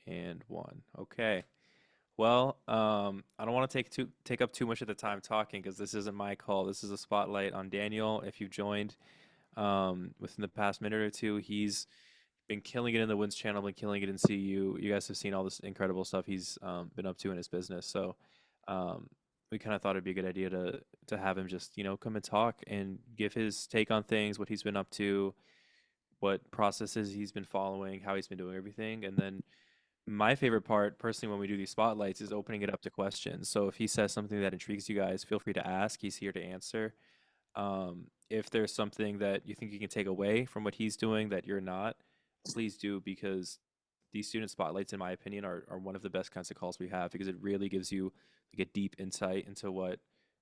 And one. Okay. Well, I don't want to take up too much of the time talking because this isn't my call. This is a spotlight on Daniel. If you joined within the past minute or two, he's been killing it in the Wins channel, been killing it in CU. You guys have seen all this incredible stuff he's been up to in his business. So um, we kind of thought it'd be a good idea to have him just come and talk and give his take on things, what he's been up to, what processes he's been following, how he's been doing everything, and then my favorite part, personally, when we do these spotlights, is opening it up to questions. So if he says something that intrigues you guys, feel free to ask. He's here to answer. If there's something that you think you can take away from what he's doing that you're not, please do, because these student spotlights, in my opinion, are one of the best kinds of calls we have because it really gives you like a deep insight into what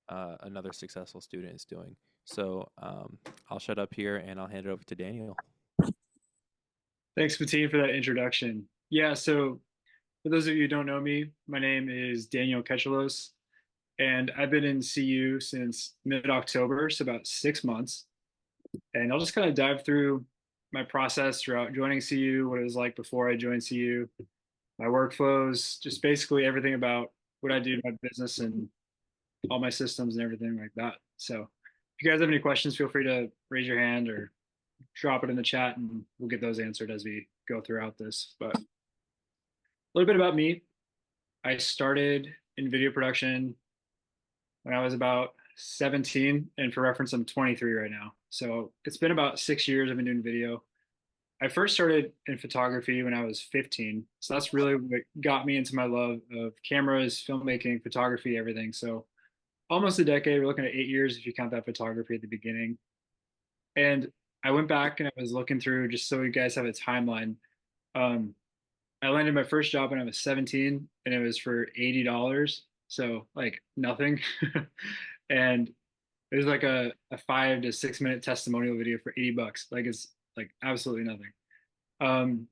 another successful student is doing. So I'll shut up here and I'll hand it over to Daniel. Thanks, Mateen, for that introduction. Yeah, so for those of you who don't know me, my name is Daniel Kechelos, and I've been in CU since mid-October, so about 6 months. And I'll just kind of dive through my process throughout joining CU, what it was like before I joined CU, my workflows, just basically everything about what I do in my business and all my systems and everything like that. So if you guys have any questions, feel free to raise your hand or drop it in the chat and we'll get those answered as we go throughout this. But a little bit about me. I started in video production when I was about 17, and for reference, I'm 23 right now. So it's been about 6 years I've been doing video. I first started in photography when I was 15. So that's really what got me into my love of cameras, filmmaking, photography, everything. So almost a decade. We're looking at 8 years if you count that photography at the beginning. And I went back and I was looking through just so you guys have a timeline. Um, I landed my first job when I was 17 and it was for $80. So like nothing. And it was like a 5 to 6 minute testimonial video for $80. Like it's like absolutely nothing. Um,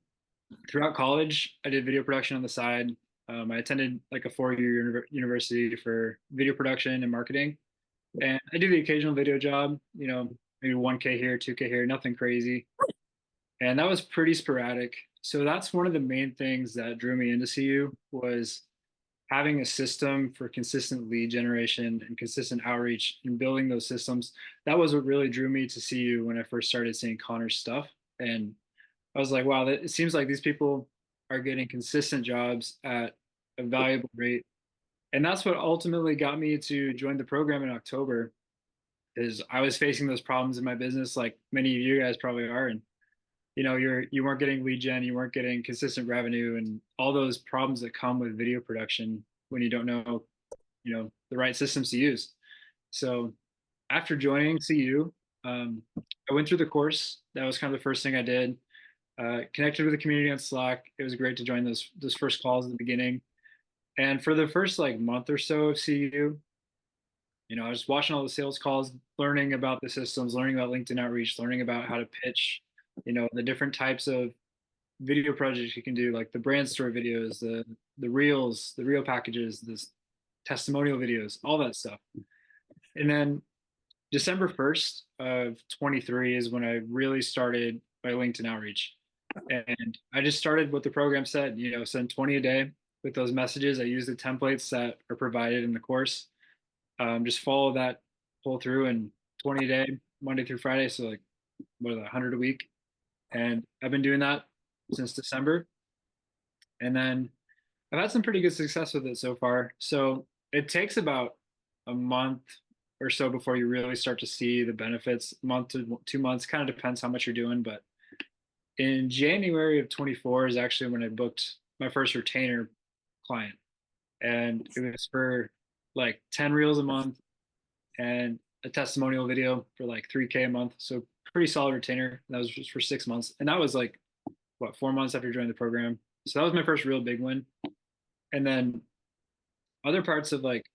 Throughout college, I did video production on the side. I attended like a 4 year university for video production and marketing. And I do the occasional video job, maybe 1K here, 2K here, nothing crazy. And that was pretty sporadic. So that's one of the main things that drew me into CU was having a system for consistent lead generation and consistent outreach and building those systems. That was what really drew me to CU when I first started seeing Connor's stuff. And I was like, wow, it seems like these people are getting consistent jobs at a valuable rate. And that's what ultimately got me to join the program in October is I was facing those problems in my business like many of you guys probably are. And you weren't getting lead gen, you weren't getting consistent revenue and all those problems that come with video production when you don't know, the right systems to use. So after joining CU, I went through the course. That was kind of the first thing I did. Connected with the community on Slack. It was great to join those first calls at the beginning. And for the first like month or so of CU, I was watching all the sales calls, learning about the systems, learning about LinkedIn outreach, learning about how to pitch, the different types of video projects you can do, like the brand story videos, the reels, the reel packages, the testimonial videos, all that stuff. And then December 1st of 23 is when I really started my LinkedIn outreach. And I just started what the program said, send 20 a day with those messages. I use the templates that are provided in the course. Just follow that, pull through, and 20 a day, Monday through Friday. So like, what are that, 100 a week? And I've been doing that since December. And then I've had some pretty good success with it so far. So it takes about a month or so before you really start to see the benefits. A month to 2 months, kind of depends how much you're doing. But in January of 24 is actually when I booked my first retainer client. And it was for like 10 reels a month and a testimonial video for like 3K a month. So pretty solid retainer. That was just for 6 months. And that was like, what, 4 months after joining the program. So that was my first real big win. And then other parts of like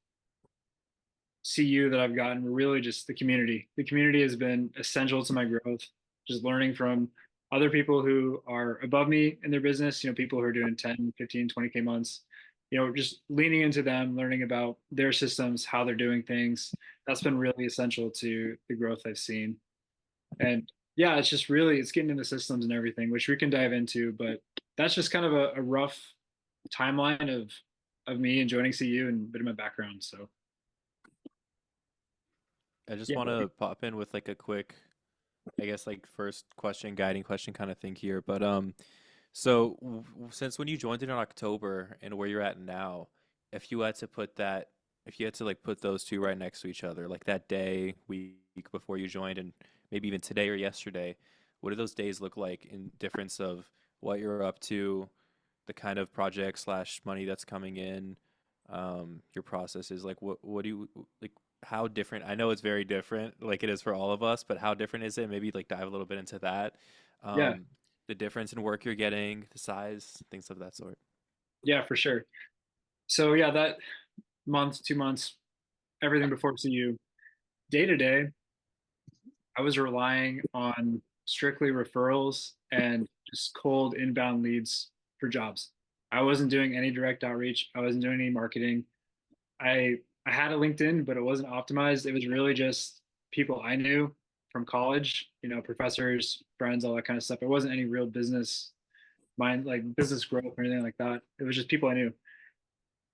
CU that I've gotten were really just the community. The community has been essential to my growth, just learning from other people who are above me in their business, people who are doing 10, 15, 20K months, just leaning into them, learning about their systems, how they're doing things. That's been really essential to the growth I've seen. And yeah, it's just really, it's getting into systems and everything, which we can dive into, but that's just kind of a rough timeline of me and joining CU and a bit of my background. So I just yeah, want to pop in with like a quick, I guess like first question, guiding question kind of thing here. But so since when you joined it in October and where you're at now, if you had to put that, if you had to like put those two right next to each other, like that day, week before you joined, and maybe even today or yesterday, what do those days look like in difference of what you're up to, the kind of project slash money that's coming in, your processes? Like what do you like? How different? I know it's very different, like it is for all of us, but how different is it? Maybe like dive a little bit into that. yeah, Um, the difference in work you're getting, the size, things of that sort. yeah, for sure. So yeah, that month, 2 months, everything before CU, day to day, I was relying on strictly referrals and just cold inbound leads for jobs. I wasn't doing any direct outreach. I wasn't doing any marketing. I had a LinkedIn, but it wasn't optimized. It was really just people I knew from college, professors, friends, all that kind of stuff. It wasn't any real business mind, like business growth or anything like that. It was just people I knew.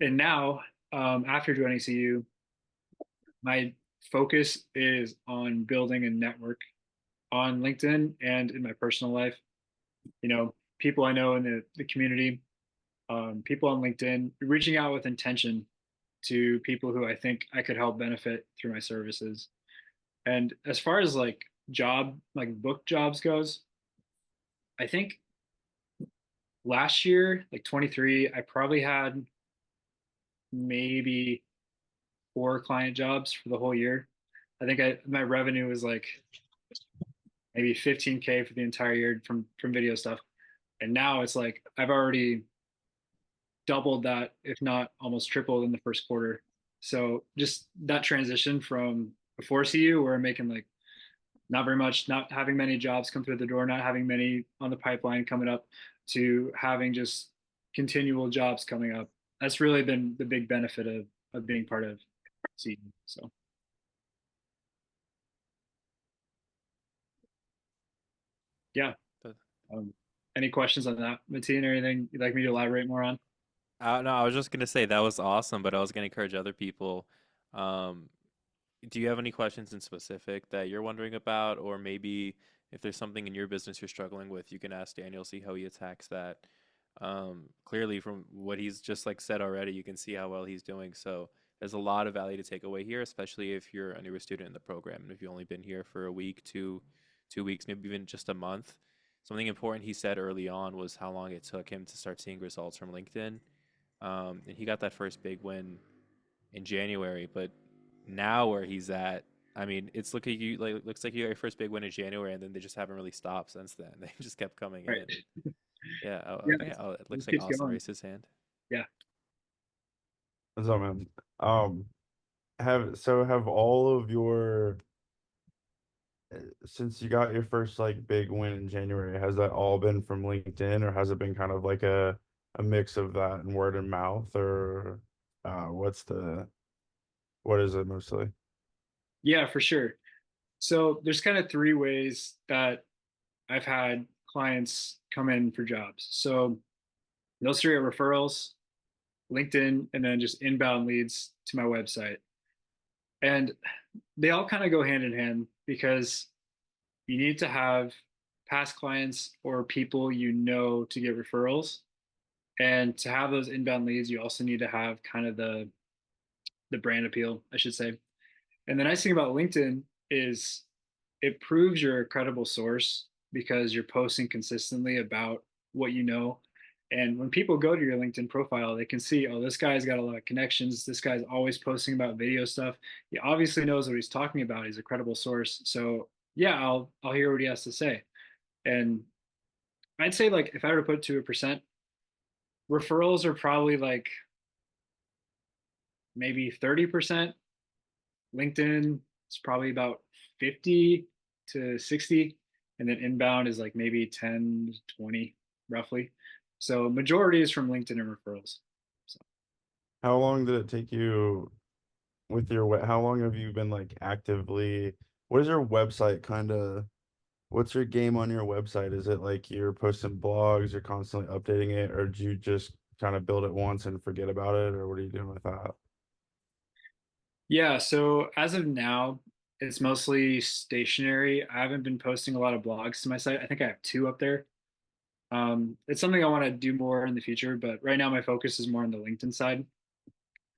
And now, after joining CU, my focus is on building a network on LinkedIn and in my personal life. People I know in the community, people on LinkedIn, reaching out with intention to people who I think I could help benefit through my services. And as far as like book jobs goes, I think last year, like 23, I probably had maybe 4 client jobs for the whole year. I think my revenue was like maybe 15K for the entire year from video stuff. And now it's like I've already doubled that, if not almost tripled in the first quarter. So just that transition from before CU, where I'm making like not very much, not having many jobs come through the door, not having many on the pipeline coming up, to having just continual jobs coming up. That's really been the big benefit of being part of CU. So yeah. But, Um, any questions on that, Mateen, or anything you'd like me to elaborate more on? no, I was just gonna say that was awesome, but I was gonna encourage other people. Um, do you have any questions in specific that you're wondering about, or maybe if there's something in your business you're struggling with, you can ask Daniel, see how he attacks that. Clearly, from what he's just like said already, you can see how well he's doing. So there's a lot of value to take away here, especially if you're a newer student in the program and if you've only been here for a week, 2 weeks, maybe even just a month. Something important he said early on was how long it took him to start seeing results from LinkedIn. And he got that first big win in January, but now where he's at, I mean, it's looking you like looks like you got your first big win in January, and then they just haven't really stopped since then. They just kept coming Right. in. Yeah, Yeah, I think it it looks just like keeps Austin going. raised his hand. Yeah. What's up, man? Um, have all of your since you got your first like big win in January, has that all been from LinkedIn, or has it been kind of like a mix of that and word of mouth, or what is it mostly? Yeah, for sure. So there's kind of 3 ways that I've had clients come in for jobs. So those 3 are referrals, LinkedIn, and then just inbound leads to my website. And they all kind of go hand in hand because you need to have past clients or people to get referrals. And to have those inbound leads, you also need to have kind of the brand appeal, I should say. And the nice thing about LinkedIn is it proves you're a credible source because you're posting consistently about what you know. And when people go to your LinkedIn profile, they can see, oh, this guy's got a lot of connections. This guy's always posting about video stuff. He obviously knows what he's talking about. He's a credible source. So yeah, I'll hear what he has to say. And I'd say like if I were to put it to a percent, referrals are probably like maybe 30%. LinkedIn is probably about 50 to 60. And then inbound is like maybe 10 to 20 roughly. So majority is from LinkedIn and referrals. So How long did it take you with how long have you been like actively, what is your website kind of, what's your game on your website? Is it like you're posting blogs, you're constantly updating it, or do you just kind of build it once and forget about it, or what are you doing with that? Yeah, so as of now, it's mostly stationary. I haven't been posting a lot of blogs to my site. I think I have two up there. It's something I want to do more in the future, but right now my focus is more on the LinkedIn side.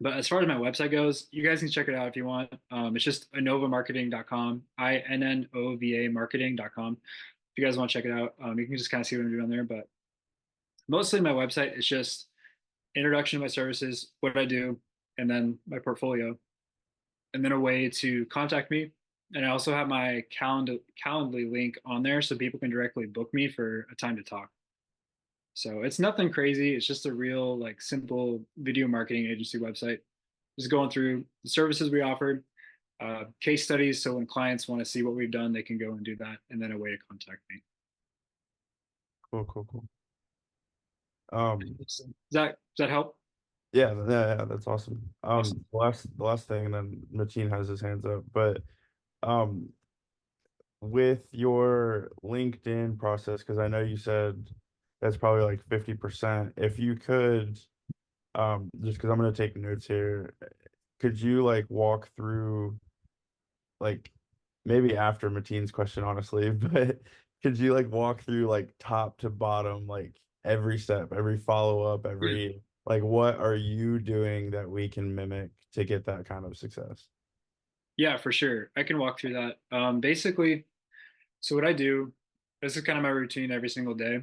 But as far as my website goes, you guys can check it out if you want. It's just innovamarketing.com, INNOVA marketing.com. If you guys want to check it out, you can just kind of see what I'm doing on there. But mostly my website is just introduction to my services, what I do, and then my portfolio, and then a way to contact me. And I also have my Calendly link on there so people can directly book me for a time to talk. So it's nothing crazy. It's just a real like simple video marketing agency website. Just going through the services we offered, case studies. So when clients want to see what we've done, they can go and do that, and then a way to contact me. Cool, cool, cool. Does that help? Yeah, yeah, that's awesome. Awesome. The last thing, and then Mateen has his hands up, but um, with your LinkedIn process, because I know you said that's probably like 50%. If you could, just because I'm gonna take notes here, could you like walk through like maybe after Mateen's question, honestly, but could you like walk through like top to bottom, like every step, every follow-up, every like what are you doing that we can mimic to get that kind of success? Yeah, for sure. I can walk through that. Basically, so what I do, this is kind of my routine every single day.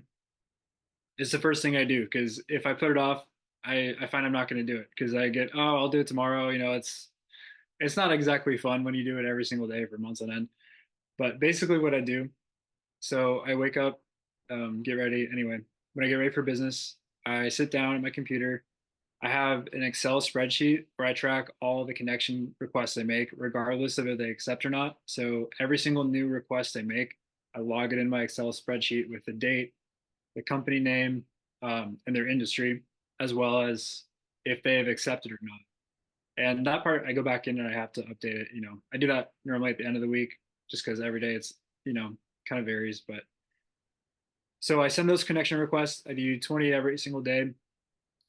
It's the first thing I do because if I put it off, I find I'm not going to do it because I get, oh, I'll do it tomorrow. It's not exactly fun when you do it every single day for months on end. But basically, what I do, so I wake up, get ready. Anyway, when I get ready for business, I sit down at my computer. I have an Excel spreadsheet where I track all the connection requests I make, regardless of if they accept or not. So every single new request I make, I log it in my Excel spreadsheet with the date, the company name, and their industry, as well as if they have accepted or not. And that part, I go back in and I have to update it. I do that normally at the end of the week, just because every day it's kind of varies. But so I send those connection requests. I do 20 every single day.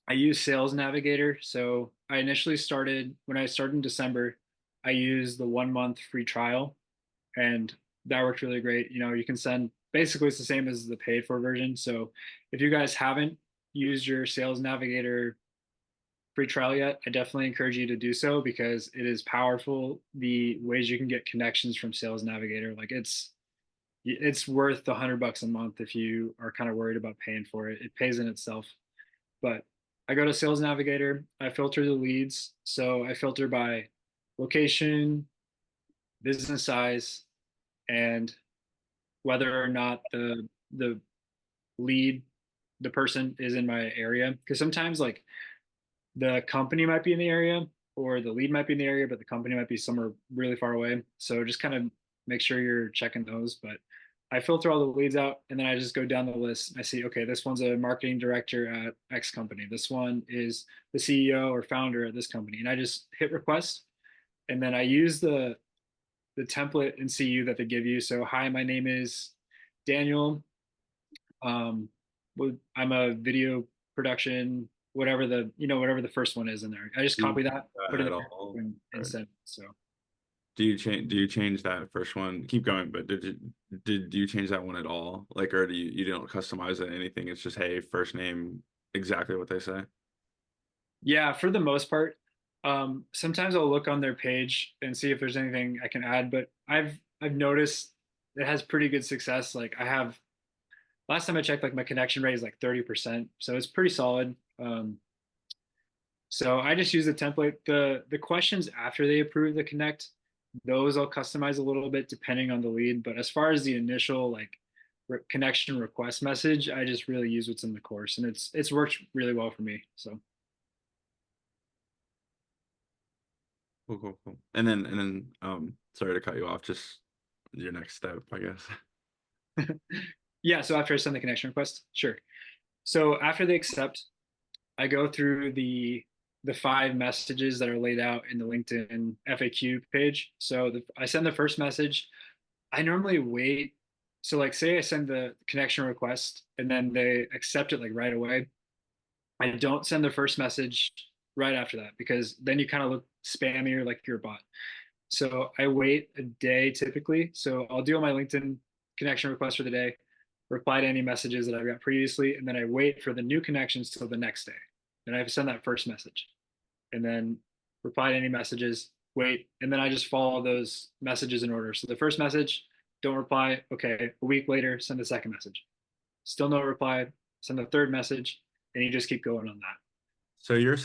I use Sales Navigator. So I initially started when I started in December. I used the 1 month free trial, and that worked really great. You can send basically it's the same as the paid for version. So if you guys haven't used your Sales Navigator free trial yet, I definitely encourage you to do so because it is powerful. The ways you can get connections from Sales Navigator, like it's worth $100 a month if you are kind of worried about paying for it. It pays in itself. But I go to Sales Navigator, I filter the leads. So I filter by location, business size, and whether or not the lead, the person is in my area. Because sometimes like the company might be in the area or the lead might be in the area, but the company might be somewhere really far away. So just kind of make sure you're checking those. But I filter all the leads out and then I just go down the list. I see, okay, this one's a marketing director at X company. This one is the CEO or founder at this company. And I just hit request. And then I use the template in CU that they give you. So, hi, my name is Daniel. Um, I'm a video production, whatever the first one is in there. I just Do you copy change that, put that it at in all? there, Or and send it. So do you change that first one? Keep going, but did you change that one at all? Like, or do you don't customize it anything? It's just hey, first name, exactly what they say. yeah, for the most part, sometimes I'll look on their page and see if there's anything I can add. But I've noticed it has pretty good success. Like I have last time I checked, like my connection rate is like 30%, so it's pretty solid. So I just use the template. The questions after they approve the connect, those I'll customize a little bit depending on the lead. But as far as the initial like connection request message, I just really use what's in the course, and it's worked really well for me. So Cool, cool, cool. And then sorry to cut you off, just your next step, I guess. yeah, so after I send the connection request, sure. So after they accept, I go through the 5 messages that are laid out in the LinkedIn FAQ page. So I send the first message. I normally wait. So like say I send the connection request and then they accept it like right away. I don't send the first message right after that because then you kind of look spammy or like you're a bot. So I wait a day typically. So I'll do my LinkedIn connection request for the day, reply to any messages that I've got previously, and then I wait for the new connections till the next day. Then I send that first message and then reply to any messages, wait, and then I just follow those messages in order. So the first message, don't reply. Okay. A week later, send the second message. Still no reply, send the third message, and you just keep going on that. So you're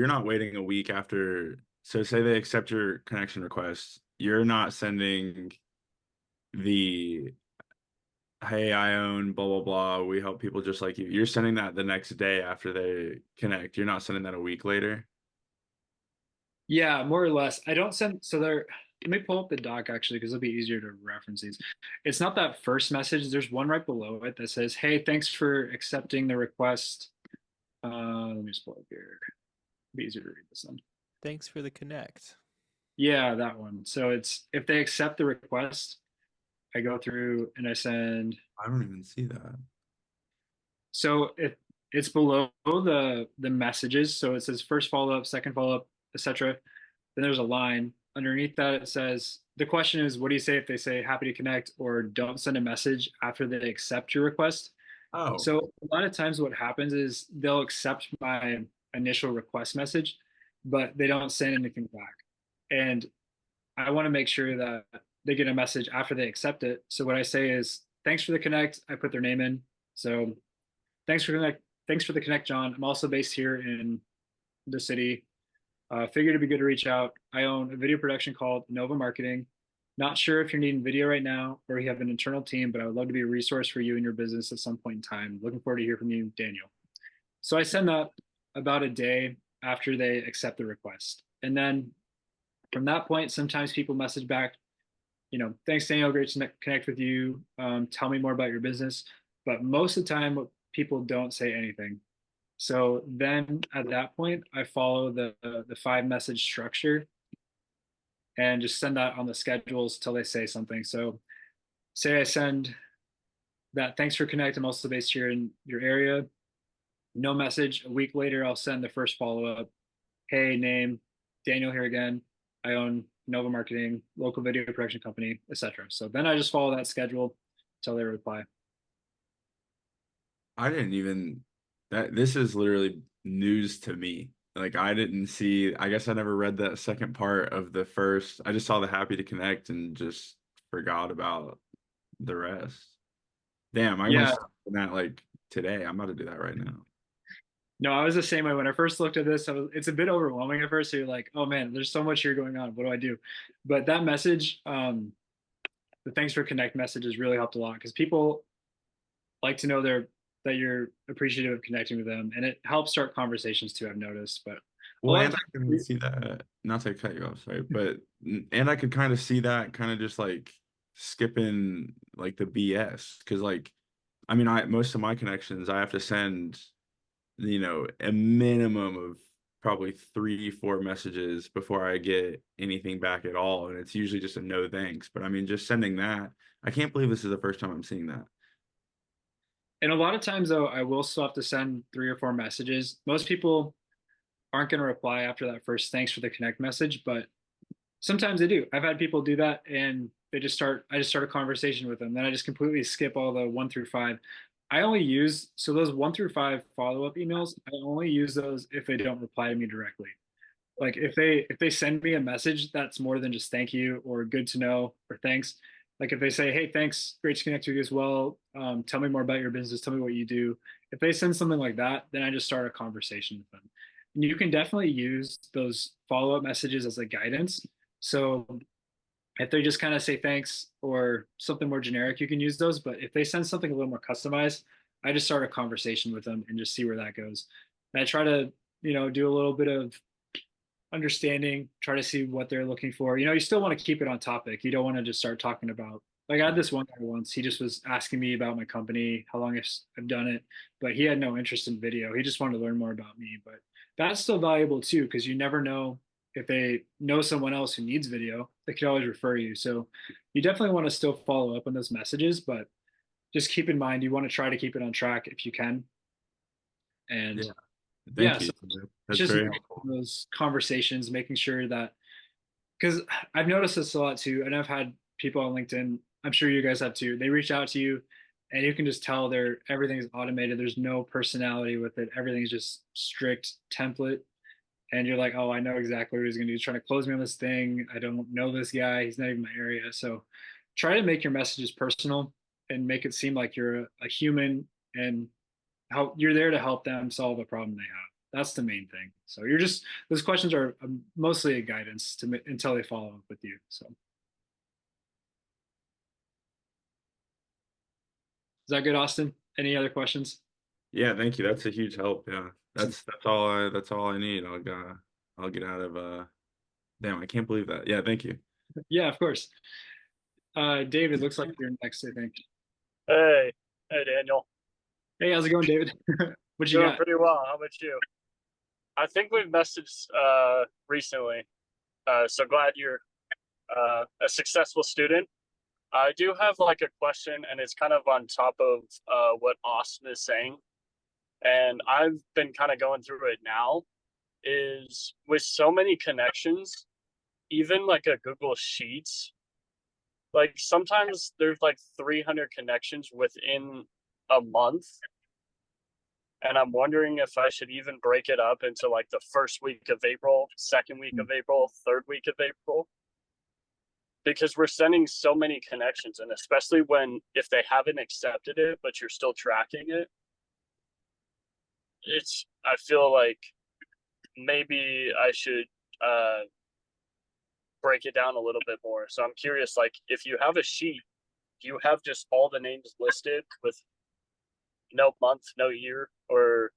not waiting a week after. So say they accept your connection request, you're not sending the hey, I own blah blah blah. We help people just like you. You're sending that the next day after they connect. You're not sending that a week later. Yeah, more or less. I don't send, so there, let me pull up the doc actually, because it'll be easier to reference these. It's not that first message. There's one right below it that says, hey, thanks for accepting the request. Let me just pull up here. It'll be easier to read this one. Thanks for the connect. Yeah, that one. So it's, if they accept the request, I go through and I send, I don't even see that. so it's below the messages. So it says first follow up, second follow up, etc. Then there's a line underneath that. It says the question is, what do you say if they say happy to connect or don't send a message after they accept your request? Oh, So a lot of times what happens is they'll accept my initial request message, but they don't send anything back. And I want to make sure that they get a message after they accept it. So what I say is, thanks for the connect. I put their name in. So thanks for the connect, John. I'm also based here in the city. Figured it'd be good to reach out. I own a video production called Nova Marketing. Not sure if you're needing video right now or you have an internal team, but I would love to be a resource for you and your business at some point in time. Looking forward to hear from you, Daniel. So I send that about a day after they accept the request. And then from that point, sometimes people message back, thanks, Daniel. Great to connect with you. Tell me more about your business. But most of the time, people don't say anything. So then at that point, I follow the 5 message structure and just send that on the schedules till they say something. So say I send that thanks for connect. I'm also based here in your area. No message. A week later, I'll send the first follow up. Hey, name, Daniel here again. I own Nova Marketing, local video production company, etc. So then I just follow that schedule until they reply. I didn't even that this is literally news to me. Like I didn't see, I guess I never read that second part of the first. I just saw the happy to connect and just forgot about the rest. Damn, I'm gonna Yeah, start doing that like today. I'm about to do that right now. no, I was the same way when I first looked at this. It's a bit overwhelming at first. So you're like, oh man, there's so much here going on. What do I do? But that message, the thanks for connect message has really helped a lot because people like to know that you're appreciative of connecting with them, and it helps start conversations too. I've noticed, but a Well, lot and of I can see that, not to cut you off, sorry, but and I could kind of see that kind of just like skipping like the BS because like I mean I most of my connections I have to send a minimum of probably 3 4 messages before I get anything back at all, and it's usually just a no thanks. But I mean just sending that, I can't believe this is the first time I'm seeing that. and a lot of times though, I will still have to send 3 or 4 messages. Most people aren't going to reply after that first thanks for the connect message, but sometimes they do. I've had people do that and I just start a conversation with them. Then I just completely skip all the 1 through 5. I only use, so those 1 through 5 follow-up emails, I only use those if they don't reply to me directly. Like if they send me a message that's more than just thank you or good to know or thanks. Like if they say, hey, thanks, great to connect with you as well. Tell me more about your business. Tell me what you do. If they send something like that, then I just start a conversation with them. And you can definitely use those follow-up messages as a guidance. So if they just kind of say thanks or something more generic, you can use those. But if they send something a little more customized, I just start a conversation with them and just see where that goes. And I try to, do a little bit of understanding, try to see what they're looking for. You still want to keep it on topic. You don't want to just start talking about, like I had this one guy once, he just was asking me about my company, how long I've done it, but he had no interest in video. He just wanted to learn more about me. But that's still valuable too, because you never know if they know someone else who needs video, they could always refer you. So you definitely want to still follow up on those messages, but just keep in mind, you want to try to keep it on track if you can. And Yeah. yeah, Thank you. so it's That's just very knowing helpful. those conversations, making sure that, because I've noticed this a lot too, and I've had people on LinkedIn, I'm sure you guys have too. They reach out to you and you can just tell everything's automated. There's no personality with it. Everything's just strict template. And you're like, oh, I know exactly what he's gonna do. He's trying to close me on this thing. I don't know this guy. He's not even my area. So try to make your messages personal and make it seem like you're a human and how you're there to help them solve a problem they have. That's the main thing. So you're just those questions are mostly a guidance to until they follow up with you. So is that good, Austin? Any other questions? Yeah, thank you. That's a huge help. Yeah. That's all I need. I'll get out of damn, I can't believe that. Yeah, thank you. Yeah, of course. David, looks like you're next, I think. Hey, hey, Daniel. Hey, how's it going, David? What you Doing got? pretty well. How about you? I think we've messaged recently. So glad you're a successful student. I do have like a question, and it's kind of on top of what Austin is saying. And I've been kind of going through it now. Is with so many connections, even like a Google Sheets, like sometimes there's like 300 connections within a month. And I'm wondering if I should even break it up into like the first week of April, second week of April, third week of April, because we're sending so many connections, and especially when if they haven't accepted it but you're still tracking it, I feel like maybe I should break it down a little bit more. So I'm curious, like if you have a sheet, do you have just all the names listed with no month, no year, or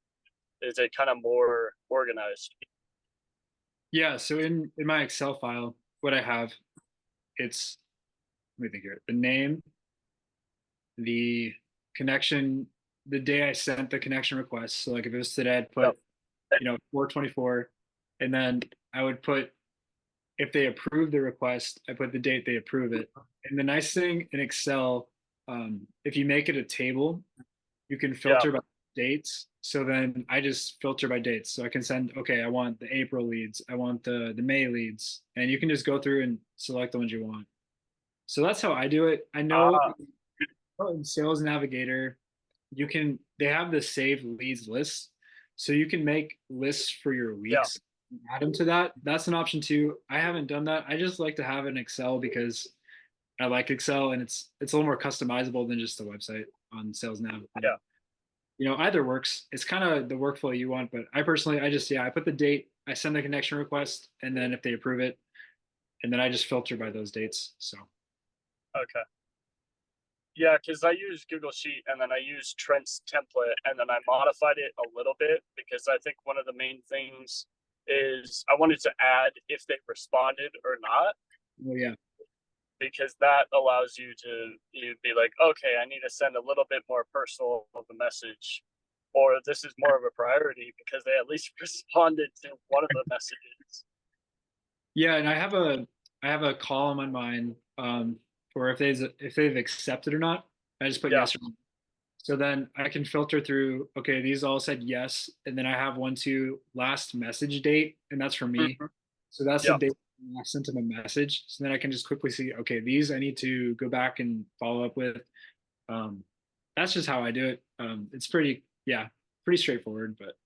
is it kind of more organized? Yeah, so in my Excel file, what I have, it's let me think here. The name, the connection, the day I sent the connection request. So like if it was today, I'd Yep. put 424, and then I would put if they approve the request, I put the date they approve it. And the nice thing in Excel, if you make it a table, you can Yeah. filter by dates. So then I just filter by dates. So I can send, okay, I want the April leads, I want the May leads, and you can just go through and select the ones you want. So that's how I do it. I know Ah, in Sales Navigator, they have the save leads list. So you can make lists for your yeah. weeks, and add them to that. That's an option too. I haven't done that. I just like to have an Excel because I like Excel and it's a little more customizable than just a website on Sales Nav. Yeah. Either works. It's kind of the workflow you want, but I personally, I put the date, I send the connection request, and then if they approve it, and then I just filter by those dates. So Okay. Yeah, because I use Google Sheet and then I use Trent's template and then I modified it a little bit because I think one of the main things is I wanted to add if they responded or not, yeah, because that allows you to be like, okay, I need to send a little bit more personal of a message, or this is more of a priority because they at least responded to one of the messages. yeah, and I have a column on mine for if they've accepted or not. I just put Yeah. yes or no. So then I can filter through, okay, these all said yes. And then I have one to last message date, and that's for me. Mhm. So that's the Yeah. date I sent them a message. So then I can just quickly see, okay, these I need to go back and follow up with. Um, that's just how I do it. It's pretty straightforward, but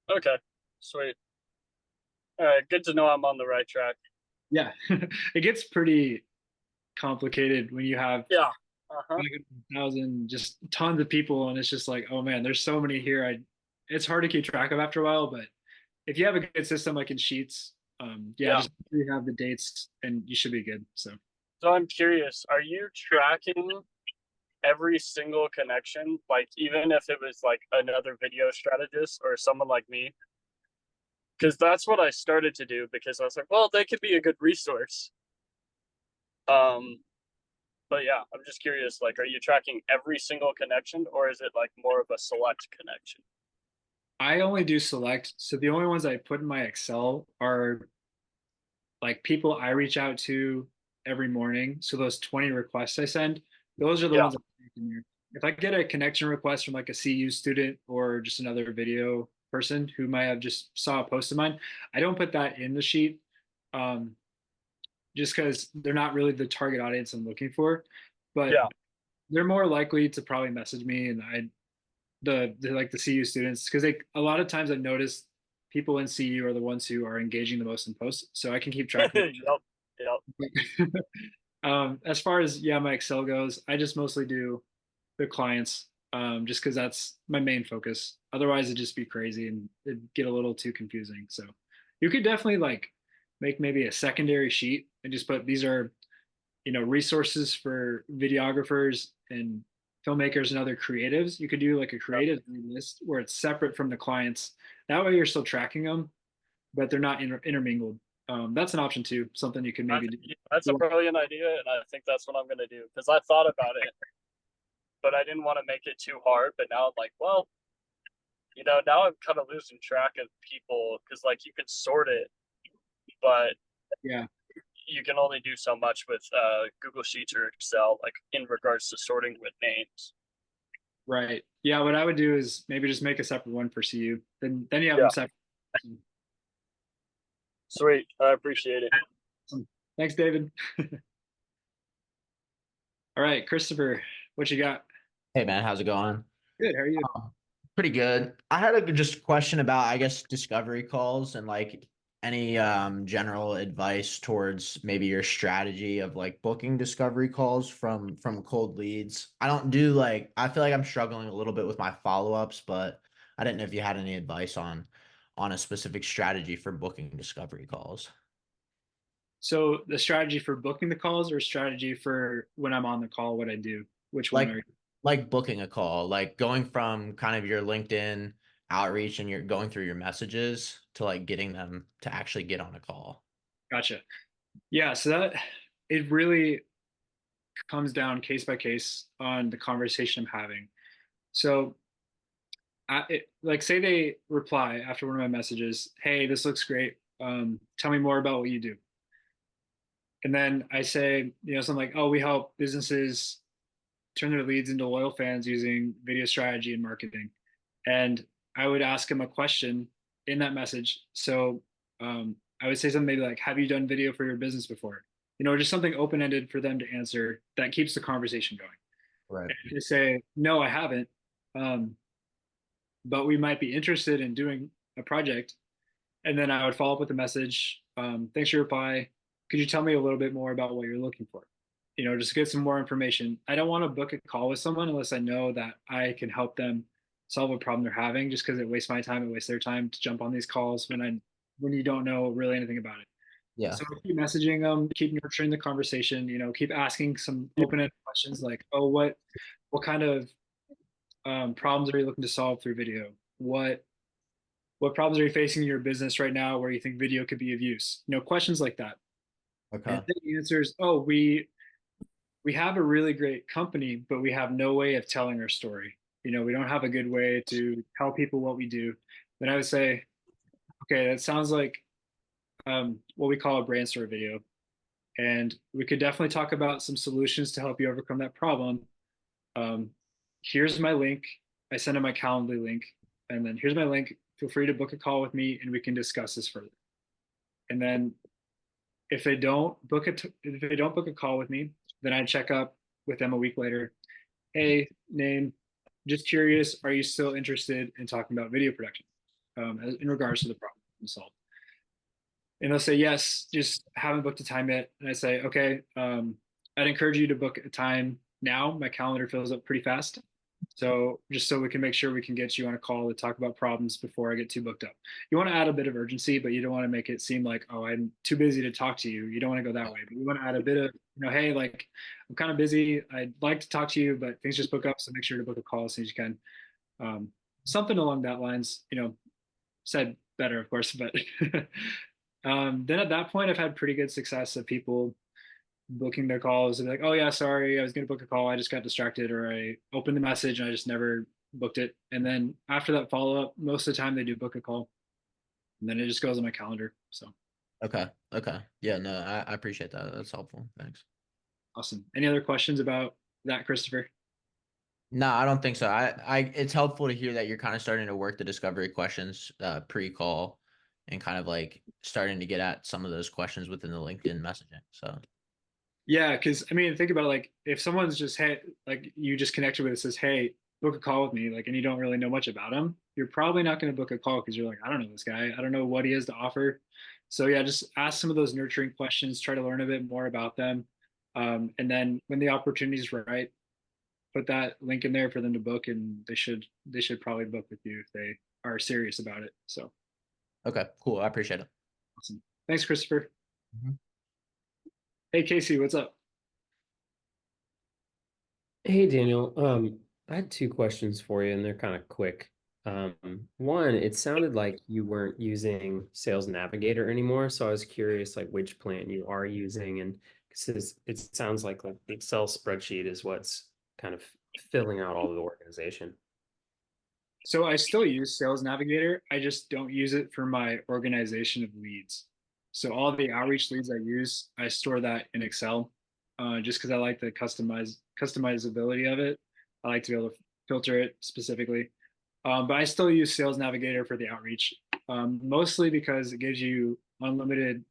Okay. Sweet. All right. Good to know I'm on the right track. yeah, it gets pretty complicated when you have Yeah. Uh-huh. 1,000, just tons of people, and it's just like, oh man, there's so many here. It's hard to keep track of after a while, but if you have a good system like in Sheets, Yeah. just you have the dates, and you should be good. So So I'm curious, are you tracking every single connection? Like even if it was like another video strategist or someone like me? Because that's what I started to do because I was like, well, they could be a good resource. But yeah, I'm just curious, like, are you tracking every single connection or is it like more of a select connection? I only do select. So the only ones I put in my Excel are like people I reach out to every morning. So those 20 requests I send, those are the Yeah. ones I take in there. if I get a connection request from like a CU student or just another video person who might have just saw a post of mine, I don't put that in the sheet, um, just because they're not really the target audience I'm looking for. But Yeah. they're more likely to probably message me, and the like the CU students, because they a lot of times I've noticed people in CU are the ones who are engaging the most in posts, so I can keep track of Yep. Yep. it. As far as my Excel goes, I just mostly do the clients, just because that's my main focus. Otherwise, it'd just be crazy and it'd get a little too confusing. So you could definitely like make maybe a secondary sheet and just put these are resources for videographers and filmmakers and other creatives. You could do like a Yep. creative list where it's separate from the clients. That way, you're still tracking them, but they're not intermingled. That's an option too. Something you could maybe do. That's a brilliant idea, and I think that's what I'm gonna do because I thought about it, but I didn't want to make it too hard. But now I'm like, well, now I'm kind of losing track of people because like you could sort it, but Yeah. you can only do so much with Google Sheets or Excel, like in regards to sorting with names. Right. Yeah. What I would do is maybe just make a separate one for CU. Then you have Yeah. them separate. Sweet, I appreciate it. Thanks, David. All right, Christopher, what you got? Hey man, how's it going? Good. How are you? Pretty good. I had a just question about, I guess, discovery calls and like any general advice towards maybe your strategy of like booking discovery calls from cold leads. I don't do like I feel like I'm struggling a little bit with my follow-ups, but I didn't know if you had any advice on a specific strategy for booking discovery calls. So the strategy for booking the calls or strategy for when I'm on the call, what I do? Which one are Like you? like booking a call, like going from kind of your LinkedIn outreach and you're going through your messages to like getting them to actually get on a call. Gotcha. Yeah. So that it really comes down case by case on the conversation I'm having. So like say they reply after one of my messages, "Hey, this looks great. Tell me more about what you do." And then I say, something like, "Oh, we help businesses turn their leads into loyal fans using video strategy and marketing." And I would ask them a question in that message. So I would say something maybe like, "Have you done video for your business before?" Just something open ended for them to answer that keeps the conversation going. Right. And they say, "No, I haven't, um, but we might be interested in doing a project." And then I would follow up with a message. Thanks for your reply. Could you tell me a little bit more about what you're looking for? Just get some more information. I don't want to book a call with someone unless I know that I can help them solve a problem they're having, just because it wastes my time, it wastes their time to jump on these calls when you don't know really anything about it. Yeah. So keep messaging them, keep nurturing the conversation, keep asking some open-ended questions like, "Oh, what kind of problems are you looking to solve through video? What problems are you facing in your business right now where you think video could be of use?" Questions like that. Okay. And then the answer is, "Oh, we have a really great company, but we have no way of telling our story. We don't have a good way to tell people what we do." Then I would say, "Okay, that sounds like what we call a brand story video. And we could definitely talk about some solutions to help you overcome that problem. Um, Here's my link." I send them my Calendly link. And then here's my link. Feel free to book a call with me and we can discuss this further. And then if they don't book a call with me, then I check up with them a week later. "Hey, name, just curious, are you still interested in talking about video production in regards to the problem solved?" And they'll say yes, just haven't booked a time yet. And I say, "Okay, I'd encourage you to book a time now. My calendar fills up pretty fast. So just so we can make sure we can get you on a call to talk about problems before I get too booked up." You want to add a bit of urgency, but you don't want to make it seem like, "Oh, I'm too busy to talk to you." You don't want to go that way, but you want to add a bit of, "Hey, like I'm kind of busy. I'd like to talk to you, but things just book up. So make sure to book a call as soon as you can." Something along that lines, said better, of course, but then at that point, I've had pretty good success of people booking their calls. They're like, "Oh yeah, sorry, I was going to book a call. I just got distracted, or I opened the message and I just never booked it." And then after that follow up, most of the time they do book a call, and then it just goes on my calendar. So Okay. Okay. Yeah, no, I appreciate that. That's helpful. Thanks. awesome. Any other questions about that, Christopher? No, I don't think so. It's helpful to hear that you're kind of starting to work the discovery questions pre-call and kind of like starting to get at some of those questions within the LinkedIn messaging. So, Yeah, because I mean, think about it, like if someone's just hey, like you just connected with it says, hey, book a call with me, like, and you don't really know much about him, you're probably not going to book a call because you're like, I don't know this guy, I don't know what he has to offer. So yeah, just ask some of those nurturing questions, try to learn a bit more about them, and then when the opportunity is right, put that link in there for them to book, and they should probably book with you if they are serious about it. So okay, cool. I appreciate it. awesome. Thanks, Christopher. Mhm. Hey, Casey, what's up? Hey Daniel, I had two questions for you, and they're kind of quick. One, it sounded like you weren't using Sales Navigator anymore, so I was curious, like which plan you are using, and because it sounds like the Excel spreadsheet is what's kind of filling out all of the organization. So I still use Sales Navigator. I just don't use it for my organization of leads. So all the outreach leads I use, I store that in Excel, just because I like the customizability of it. I like to be able to filter it specifically. But I still use Sales Navigator for the outreach, mostly because it gives you unlimited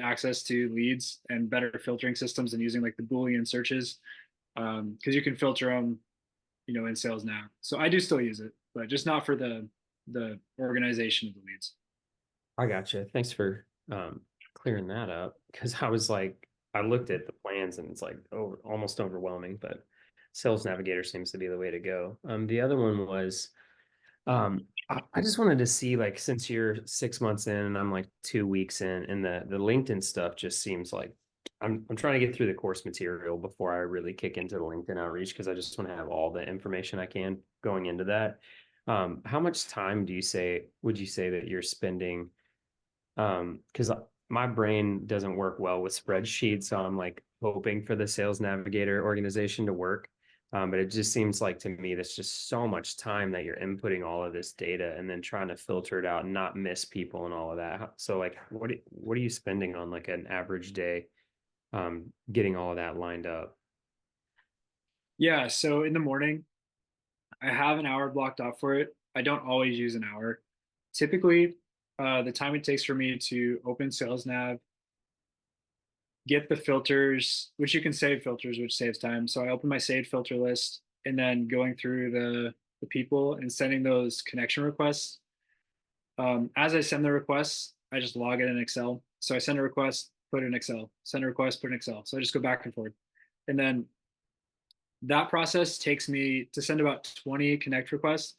access to leads and better filtering systems than using like the Boolean searches, because you can filter them, in sales now. So I do still use it, but just not for the organization of the leads. I gotcha. Thanks for clearing that up because I was like, I looked at the plans and it's like almost overwhelming, but Sales Navigator seems to be the way to go. The other one was I just wanted to see like since you're 6 months in and I'm like 2 weeks in, and the LinkedIn stuff just seems like I'm trying to get through the course material before I really kick into the LinkedIn outreach because I just want to have all the information I can going into that. How much time would you say that you're spending? Because my brain doesn't work well with spreadsheets, so I'm like hoping for the Sales Navigator organization to work. But it just seems like to me there's just so much time that you're inputting all of this data and then trying to filter it out and not miss people and all of that. So like what are you spending on like an average day getting all of that lined up? Yeah. So in the morning, I have an hour blocked off for it. I don't always use an hour. Typically, the time it takes for me to open Sales Nav, get the filters, which you can save filters, which saves time. So I open my saved filter list and then going through the people and sending those connection requests. As I send the requests, I just log it in Excel. So I send a request, put it in Excel, send a request, put it in Excel. So I just go back and forth. And then that process takes me to send about 20 connect requests.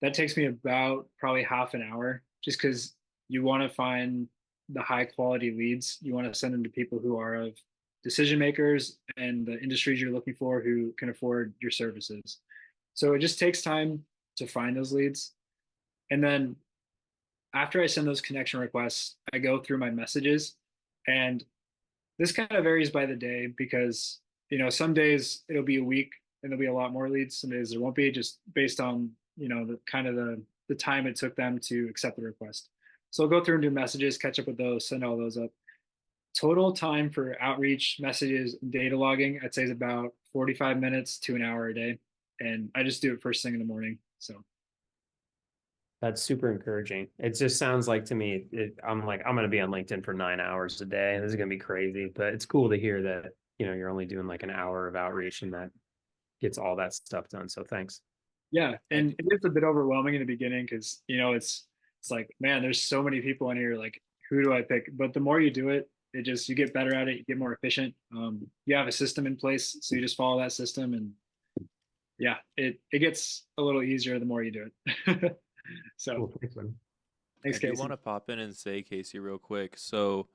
That takes me about probably half an hour just because you want to find the high quality leads. You want to send them to people who are of decision makers and the industries you're looking for who can afford your services. So it just takes time to find those leads. And then after I send those connection requests, I go through my messages, and this kind of varies by the day because some days it'll be a week and there'll be a lot more leads. Some days there won't be, just based on the kind of the time it took them to accept the request. So I'll go through and do messages, catch up with those, send all those up. Total time for outreach, messages, and data logging, I'd say is about 45 minutes to an hour a day, and I just do it first thing in the morning. So That's super encouraging. It just sounds like to me, I'm like, I'm going to be on LinkedIn for 9 hours a day. This is going to be crazy, but it's cool to hear that, you're only doing like an hour of outreach and that gets all that stuff done. So thanks. yeah, and it gets a bit overwhelming in the beginning because it's like, man, there's so many people in here. Like, who do I pick? But the more you do it, you get better at it. You get more efficient. You have a system in place, so you just follow that system, and yeah, it gets a little easier the more you do it. So Cool. Thanks, man. thanks, I do Casey. want to pop in and say, Casey, real quick. So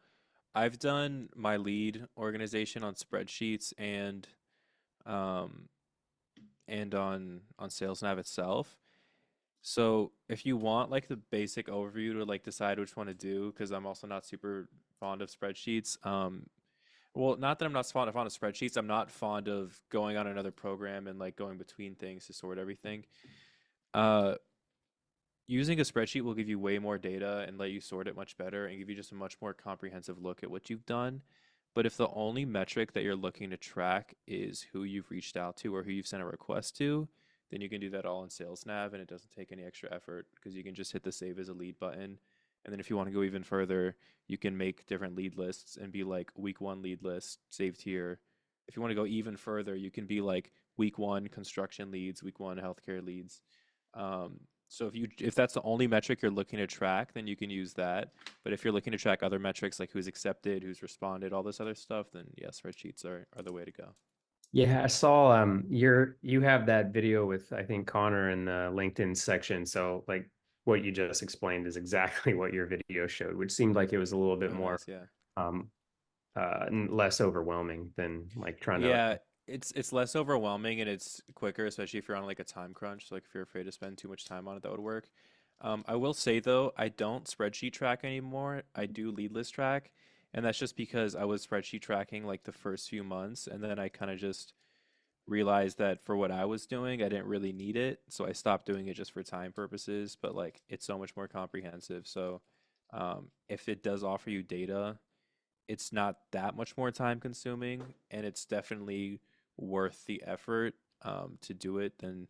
I've done my lead organization on spreadsheets um and on SalesNav itself. So if you want like the basic overview to like decide which one to do, because I'm also not super fond of spreadsheets. Well, not that I'm not fond of spreadsheets. I'm not fond of going on another program and like going between things to sort everything. Uh, Using a spreadsheet will give you way more data and let you sort it much better and give you just a much more comprehensive look at what you've done. But if the only metric that you're looking to track is who you've reached out to or who you've sent a request to, then you can do that all in Sales Nav and it doesn't take any extra effort because you can just hit the save as a lead button. And then if you want to go even further, you can make different lead lists and be like week one lead list saved here. If you want to go even further, you can be like week one construction leads, week one healthcare leads. So if that's the only metric you're looking to track, then you can use that. But if you're looking to track other metrics like who's accepted, who's responded, all this other stuff, then yeah, spreadsheets are the way to go. Yeah, I saw you have that video with I think Connor in the LinkedIn section. So like what you just explained is exactly what your video showed, which seemed like it was a little bit Oh, more nice, yeah. um less overwhelming than like trying to Yeah, it's less overwhelming and it's quicker, especially if you're on like a time crunch. So like if you're afraid to spend too much time on it, that would work. I will say though, I don't spreadsheet track anymore. I do lead list track, and that's just because I was spreadsheet tracking like the first few months, and then I kind of just realized that for what I was doing, I didn't really need it, so I stopped doing it just for time purposes. But like, it's so much more comprehensive. So, if it does offer you data, it's not that much more time consuming, and it's definitely worth the effort to do it than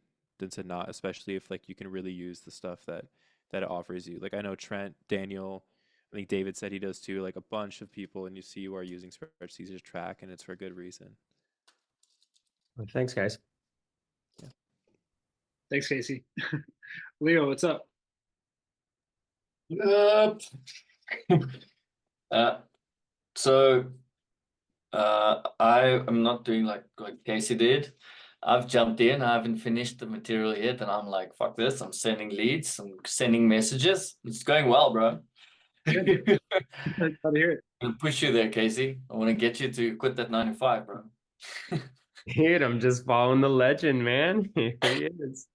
to not, especially if like you can really use the stuff that it offers you. Like I know Trent, Daniel, I think David said he does too, like a bunch of people, and you see you are using spreadsheets to track, and it's for a good reason. Thanks, guys. Yeah. Thanks, Casey. Leo, what's up? Uh, so I am not doing like Casey did. I've jumped in. I haven't finished the material yet, and I'm like, fuck this. I'm sending leads. I'm sending messages. It's going well, bro. Good. Glad to hear it. I'm gonna push you there, Casey. I want to get you to quit that 9 to 5, bro. Dude, I'm just following the legend, man. Here he is.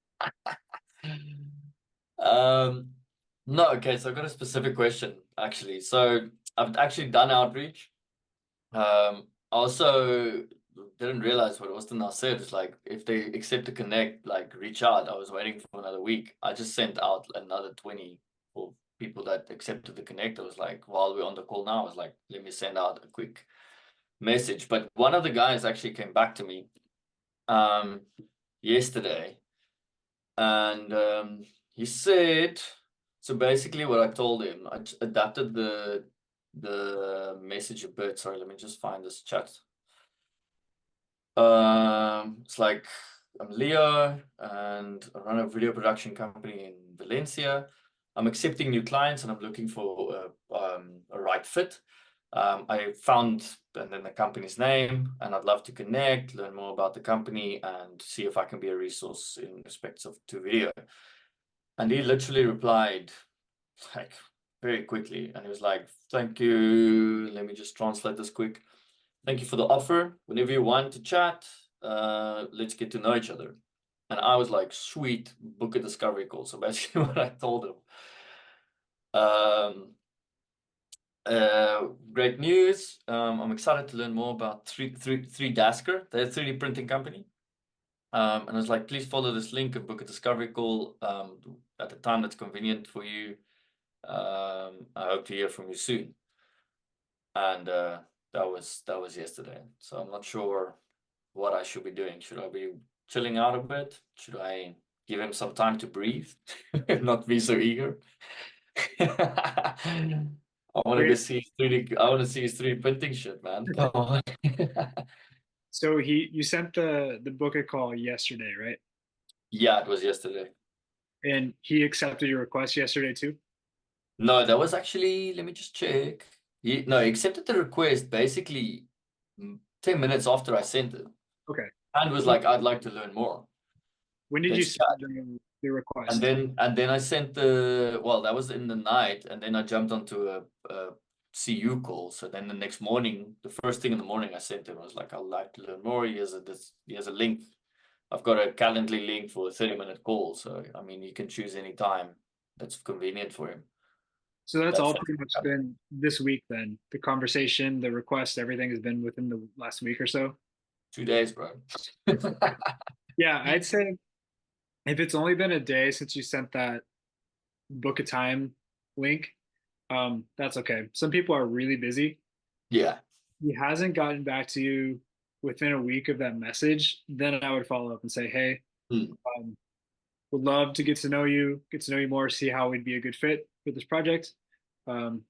No, okay, so I've got a specific question actually. So I've actually done outreach. Also didn't realize what Austin now said. It's like if they accept to connect, like reach out. I was waiting for another week. I just sent out another 20 for people that accepted the connect. I was like, while we're on the call now, I was like, let me send out a quick message. But one of the guys actually came back to me yesterday, and he said, so basically what I told him, I adapted the message a bit. Sorry, let me just find this chat. It's like, I'm Leo and I run a video production company in Valencia. I'm accepting new clients and I'm looking for a right fit. I found and then the company's name, and I'd love to connect, learn more about the company, and see if I can be a resource in respects to video. And he literally replied like very quickly, and he was like, "Thank you. Let me just translate this quick. Thank you for the offer. Whenever you want to chat, let's get to know each other." And I was like, "Sweet, book a discovery call." So basically, what I told him. Great news. I'm excited to learn more about 3Dasker, their 3D printing company. And I was like, please follow this link and book a discovery call at a time that's convenient for you. I hope to hear from you soon. And that was yesterday. So I'm not sure what I should be doing. Should I be chilling out a bit? Should I give him some time to breathe? Not be so eager. I want to see his 3D. I want to see his 3D printing shit, man. Come on. So you sent the book a call yesterday, right? Yeah, it was yesterday. And he accepted your request yesterday too? No, that was actually, let me just check. He accepted the request basically 10 minutes after I sent it. Okay. And was like, I'd like to learn more. When did you Let's send the request? And then I sent that was in the night, and then I jumped onto a CU call. So then the next morning, the first thing in the morning I sent him, I was like, I'd like to learn more. He has a link. I've got a Calendly link for a 30-minute call. So I mean, you can choose any time that's convenient for him. So that's all pretty much been this week then. The conversation, the request, everything has been within the last week or so. 2 days, bro. Yeah, I'd say if it's only been a day since you sent that book a time link, that's okay. Some people are really busy. Yeah. he hasn't gotten back to you within a week of that message, then I would follow up and say, hey, Hmm. would love to get to know you, more, see how we'd be a good fit for this project. Um,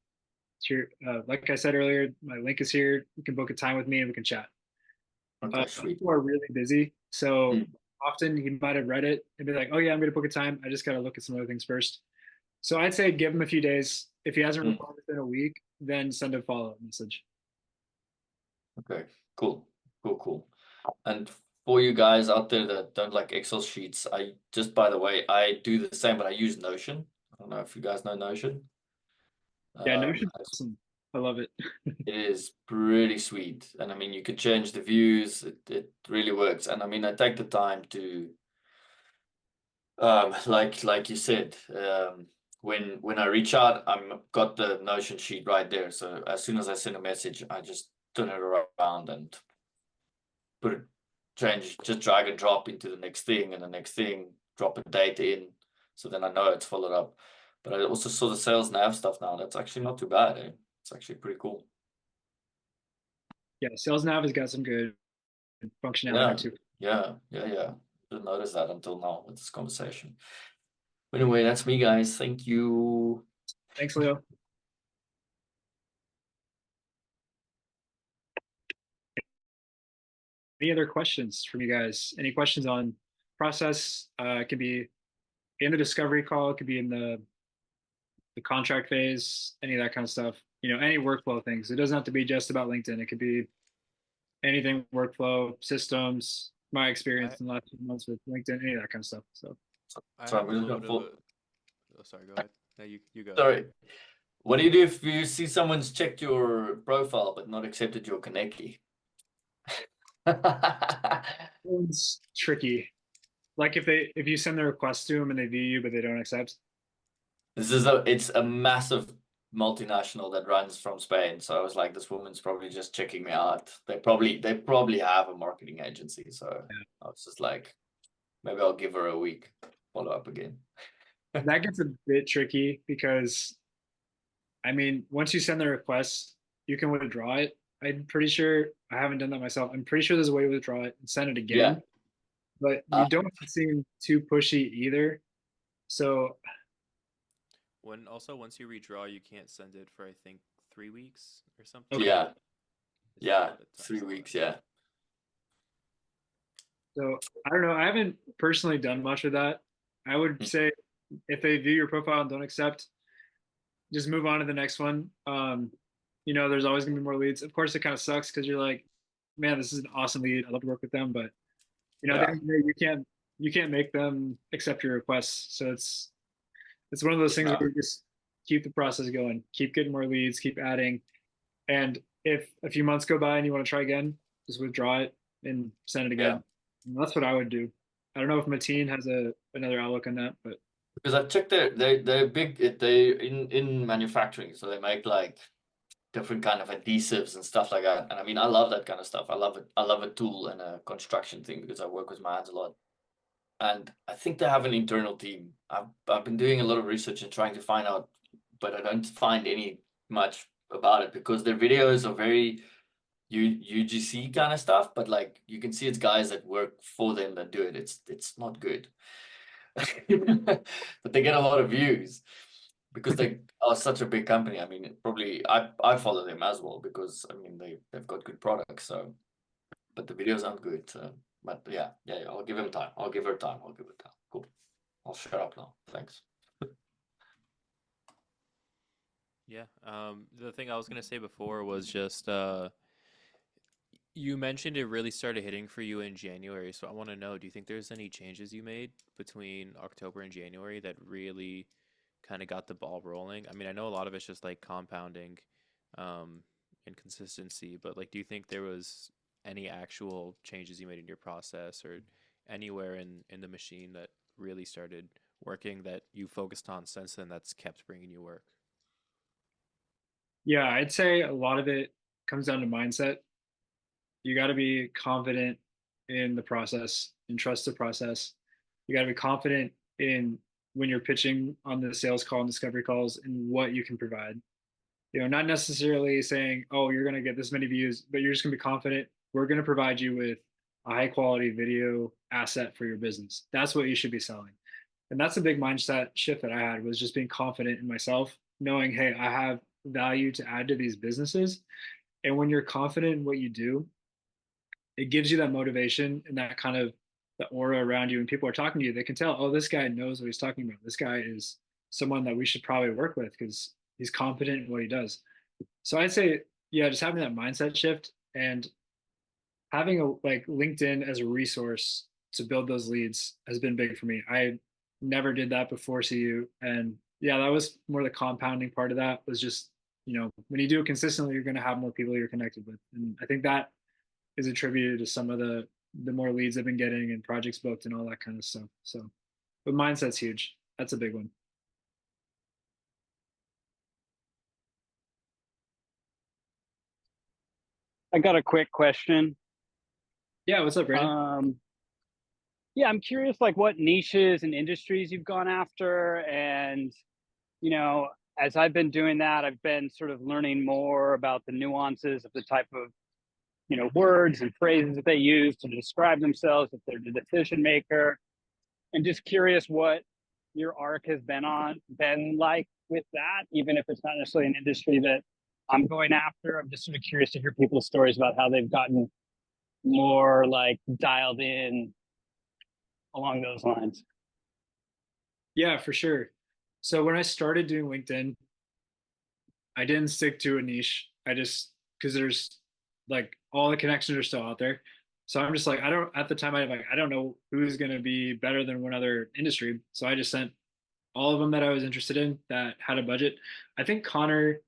here, like I said earlier, my link is here. You can book a time with me and we can chat. Okay, sweet. People are really busy, so Hmm. often he might have read it and be like, "Oh yeah, I'm going to book a time. I just got to look at some other things first." So I'd say give him a few days. If he hasn't Hmm. replied within a week, then send a follow-up message. Okay, cool, cool. And for you guys out there that don't like Excel sheets, I just, by the way, I do the same, but I use Notion. I don't know if you guys know Notion. Yeah, Um, Notion's awesome. I love it. it is pretty sweet, and I mean, you can change the views. It really works, and I mean, I take the time to, like you said, when I reach out, I'm got the Notion sheet right there. So as soon as I send a message, I just turn it around and put it, change, just drag and drop into the next thing, and the next thing, drop a date in, so then I know it's followed up. But I also saw the sales nav stuff now. That's actually not too bad, eh? It's actually pretty cool. Yeah, Sales Nav has got some good functionality Yeah, too. yeah. Didn't notice that until now with this conversation. Anyway, that's me, guys. Thank you. Thanks, Leo. Any other questions from you guys? Any questions on process? It could be in the discovery call. It could be in the contract phase. Any of that kind of stuff. Any workflow things. It doesn't have to be just about LinkedIn. It could be anything workflow, systems, my experience I in the last few months with LinkedIn, any of that kind of stuff. So I So have I'm a really little gonna bit of pull. a. Oh, sorry. Go ahead. No, you go. Sorry. What do you do if you see someone's checked your profile but not accepted your Connecty? it's tricky. Like if you send the request to them and they view you but they don't accept. It's a massive multinational that runs from Spain. So I was like, this woman's probably just checking me out. They probably have a marketing agency. So I was just like, maybe I'll give her a week, follow up again. That gets a bit tricky because I mean, once you send the request, you can withdraw it. I'm pretty sure I haven't done that myself. I'm pretty sure there's a way to withdraw it and send it Yeah. again. But Uh, you don't seem too pushy either. So Once you redraw, you can't send it for I think 3 weeks or something. okay. yeah. It's Yeah. limited time 3 weeks. sometimes. Yeah. So I don't know. I haven't personally done much with that. I would Mm. say if they view your profile and don't accept, just move on to the next one. There's always gonna be more leads. Of course, it kind of sucks because you're like, man, this is an awesome lead. I love to work with them, but at the Yeah. end of the day, you can't make them accept your requests. So it's one of those things Yeah. where you just keep the process going, keep getting more leads, keep adding, and if a few months go by and you want to try again, just withdraw it and send it Yeah. again. And that's what I would do. I don't know if Mateen has another outlook on that, but Because I checked they're big, they in manufacturing, so they make like different kind of adhesives and stuff like that. And I mean, I love that kind of stuff. I love it. I love a tool and a construction thing because I work with my hands a lot. And I think they have an internal team. I've been doing a lot of research and trying to find out, but I don't find any much about it because their videos are very UGC kind of stuff. But like you can see, it's guys that work for them that do it. It's not good, but they get a lot of views because they are such a big company. I mean, probably I follow them as well because I mean they've got good products. So, but the videos aren't good. So, but yeah. I'll give him time. I'll give her time. I'll give her time. Cool. I'll shut up now. Thanks. Yeah. The thing I was gonna say before was just you mentioned it really started hitting for you in January, so I want to know, do you think there's any changes you made between October and January that really kind of got the ball rolling? I mean, I know a lot of it's just like compounding, um, and consistency, but like, do you think there was any actual changes you made in your process or anywhere in the machine that really started working that you focused on since then that's kept bringing you work? yeah, I'd say a lot of it comes down to mindset. You got to be confident in the process and trust the process. You got to be confident in when you're pitching on the sales call and discovery calls and what you can provide. Not necessarily saying, oh, you're going to get this many views, but you're just going to be confident. We're going to provide you with a high quality video asset for your business. That's what you should be selling. And that's a big mindset shift that I had, was just being confident in myself, knowing, hey, I have value to add to these businesses. And when you're confident in what you do, it gives you that motivation and that kind of the aura around you. And people are talking to you, they can tell, oh, this guy knows what he's talking about. This guy is someone that we should probably work with because he's confident in what he does. So I'd say, yeah, just having that mindset shift and having a like LinkedIn as a resource to build those leads has been big for me. I never did that before CU, and yeah, that was more the compounding part of that. Was just, when you do it consistently, you're going to have more people you're connected with, and I think that is attributed to some of the more leads I've been getting and projects booked and all that kind of stuff. So, but mindset's huge. That's a big one. I got a quick question. Yeah, what's up, Brandon? Yeah, I'm curious, like what niches and industries you've gone after, and as I've been doing that, I've been sort of learning more about the nuances of the type of words and phrases that they use to describe themselves, if they're the decision maker, and just curious what your arc has been like with that, even if it's not necessarily an industry that I'm going after. I'm just sort of curious to hear people's stories about how they've gotten more like dialed in along those lines. Yeah, for sure. So when I started doing LinkedIn, I didn't stick to a niche. I just, because there's like all the connections are still out there. So I'm just like, at the time, I don't know who's going to be better than one other industry. So I just sent all of them that I was interested in that had a budget. I think Connor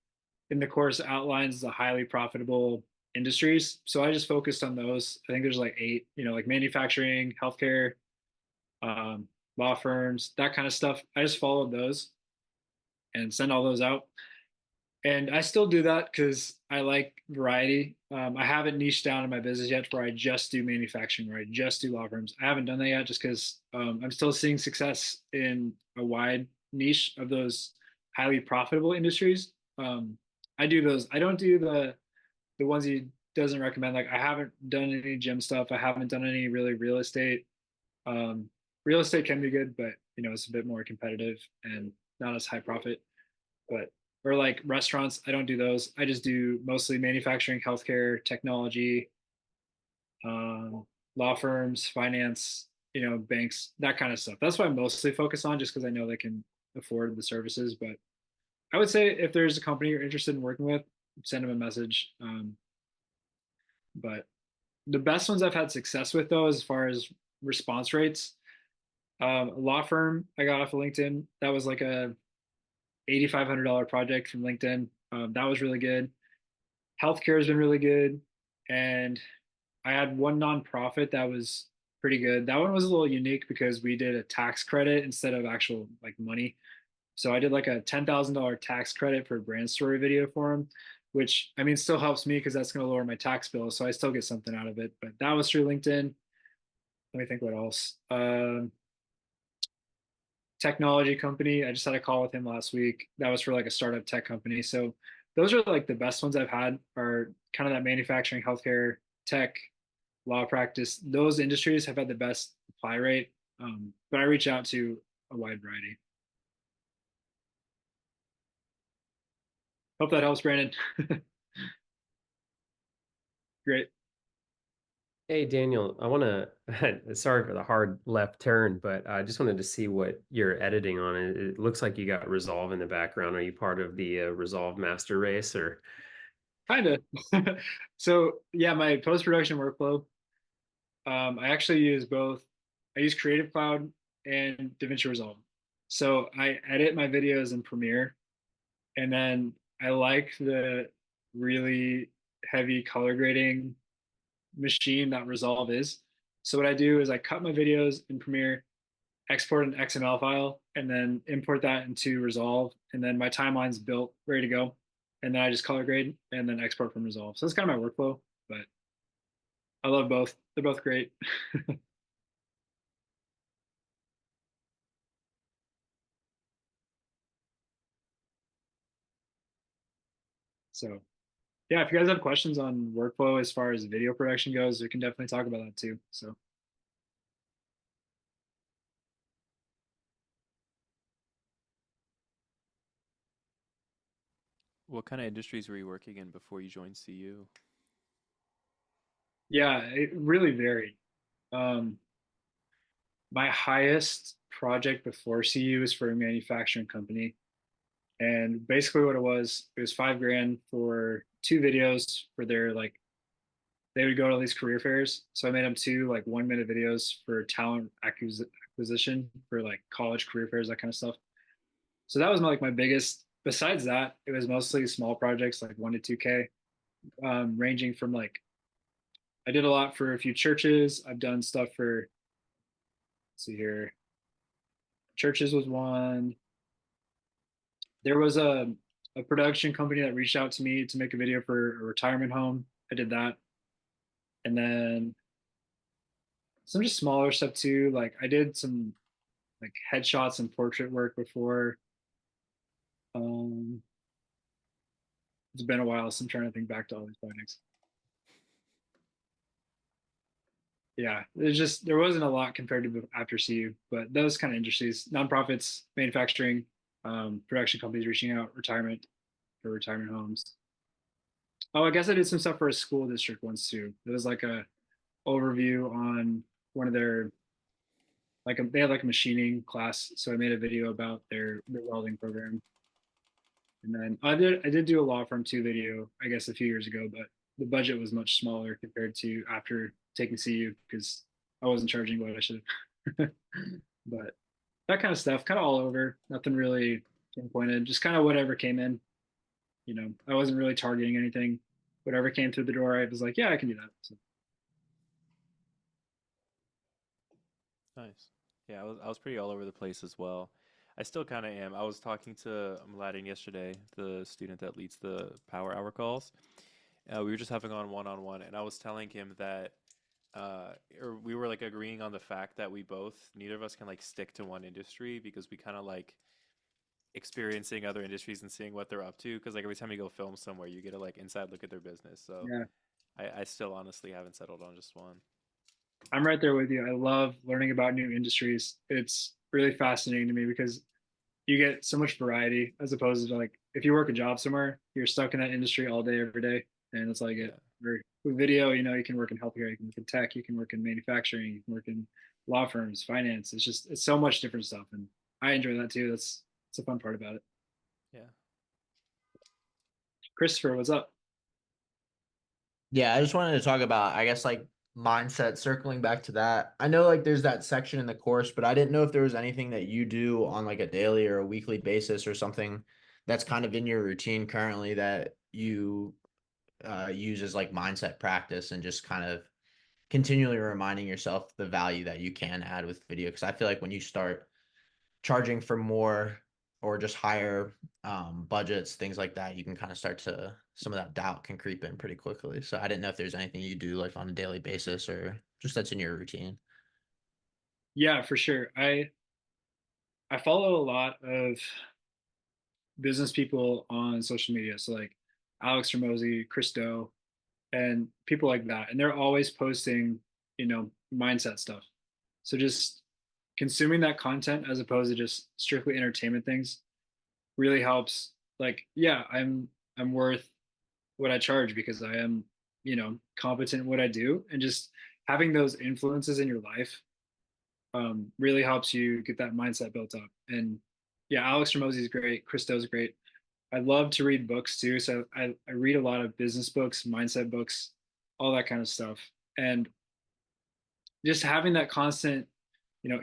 in the course outlines the highly profitable industries. So I just focused on those. I think there's like 8, like manufacturing, healthcare, um, law firms, that kind of stuff. I just followed those and send all those out. And I still do that because I like variety. I haven't niched down in my business yet where I just do manufacturing, where I just do law firms. I haven't done that yet just because I'm still seeing success in a wide niche of those highly profitable industries. I do those. I don't do the ones he doesn't recommend. Like I haven't done any gym stuff. I haven't done any really real estate. Um, Real estate can be good, but it's a bit more competitive and not as high profit. But or like restaurants, I don't do those. I just do mostly manufacturing, healthcare, technology, um, law firms, finance, banks, that kind of stuff. That's what I mostly focus on, just because I know they can afford the services. But I would say if there's a company you're interested in working with, send them a message. But the best ones I've had success with, though, as far as response rates, a law firm I got off of LinkedIn. That was like a $8,500 project from LinkedIn. That was really good. Healthcare has been really good, and I had one nonprofit that was pretty good. That one was a little unique because we did a tax credit instead of actual like money. So I did like a $10,000 tax credit for a brand story video for them, which I mean still helps me because that's going to lower my tax bill. So I still get something out of it. But that was through LinkedIn. Let me think what else. Technology company. I just had a call with him last week. That was for like a startup tech company. So those are like the best ones I've had, are kind of that manufacturing, healthcare, tech, law practice. Those industries have had the best apply rate. But I reach out to a wide variety. Hope that helps, Brandon. Great. Hey Daniel, I want to, sorry for the hard left turn, but I just wanted to see what you're editing on. It looks like you got Resolve in the background. Are you part of the Resolve master race or? Kind of. So yeah, my post-production workflow, I actually use both. I use Creative Cloud and DaVinci Resolve. So I edit my videos in Premiere, and then I like the really heavy color grading machine that Resolve is. So what I do is I cut my videos in Premiere, export an XML file, and then import that into Resolve, and then my timeline's built, ready to go. And then I just color grade and then export from Resolve. So that's kind of my workflow, but I love both. They're both great. So yeah, if you guys have questions on workflow as far as video production goes, we can definitely talk about that too. So What kind of industries were you working in before you joined CU? yeah, it really varied. Um, my highest project before CU was for a manufacturing company. And basically what it was 5 grand for 2 videos for their like they would go to all these career fairs. So I made them 2 like 1 minute videos for acquisition for like college career fairs, that kind of stuff. So that was my biggest. Besides that, it was mostly small projects like 1 to 2K, ranging from like I did a lot for a few churches. I've done stuff for let's see here, churches was one. There was a production company that reached out to me to make a video for a retirement home. I did that, and then some just smaller stuff too. Like I did some like headshots and portrait work before. Um, it's been a while, so I'm trying to think back to all these projects. Yeah, there wasn't a lot compared to after CU, but those kind of industries, nonprofits, manufacturing, production companies reaching out, retirement for retirement homes. Oh, I guess I did some stuff for a school district once too. It was like a overview on one of their they had like a machining class, so I made a video about their welding program. And then I did do a law firm 2 video, I guess a few years ago, but the budget was much smaller compared to after taking CU because I wasn't charging what I should have. But that kind of stuff, kind of all over, nothing really pinpointed, just kind of whatever came in. I wasn't really targeting anything. Whatever came through the door, I was like, yeah, I can do that. So. Nice. Yeah, I was pretty all over the place as well. I still kind of am. I was talking to Mladen yesterday, the student that leads the Power Hour calls. We were just having on one, and I was telling him that, or we were like agreeing on the fact that neither of us can like stick to one industry because we kind of like experiencing other industries and seeing what they're up to. Because like every time you go film somewhere, you get a like inside look at their business. So Yeah, I still honestly haven't settled on just one. I'm right there with you. I love learning about new industries. It's really fascinating to me because you get so much variety as opposed to like if you work a job somewhere, you're stuck in that industry all day, every day. And it's like Yeah. with video, you can work in healthcare, you can work in tech, you can work in manufacturing, you can work in law firms, finance. It's so much different stuff. And I enjoy that too. That's a fun part about it. Yeah. Christopher, what's up? Yeah, I just wanted to talk about, I guess, like mindset, circling back to that. I know like there's that section in the course, but I didn't know if there was anything that you do on like a daily or a weekly basis or something that's kind of in your routine currently that you use as like mindset practice and just kind of continually reminding yourself the value that you can add with video. Because I feel like when you start charging for more or just higher budgets, things like that, you can kind of start to some of that doubt can creep in pretty quickly. So I didn't know if there's anything you do like on a daily basis or just that's in your routine. Yeah, for sure. I follow a lot of business people on social media. So like Alex Ramosi, Christo, and people like that. And they're always posting, mindset stuff. So just consuming that content as opposed to just strictly entertainment things really helps. Like, yeah, I'm worth what I charge because I am, competent in what I do. And just having those influences in your life really helps you get that mindset built up. And yeah, Alex Ramosi is great. Christo's great. I love to read books too. So I read a lot of business books, mindset books, all that kind of stuff. And just having that constant,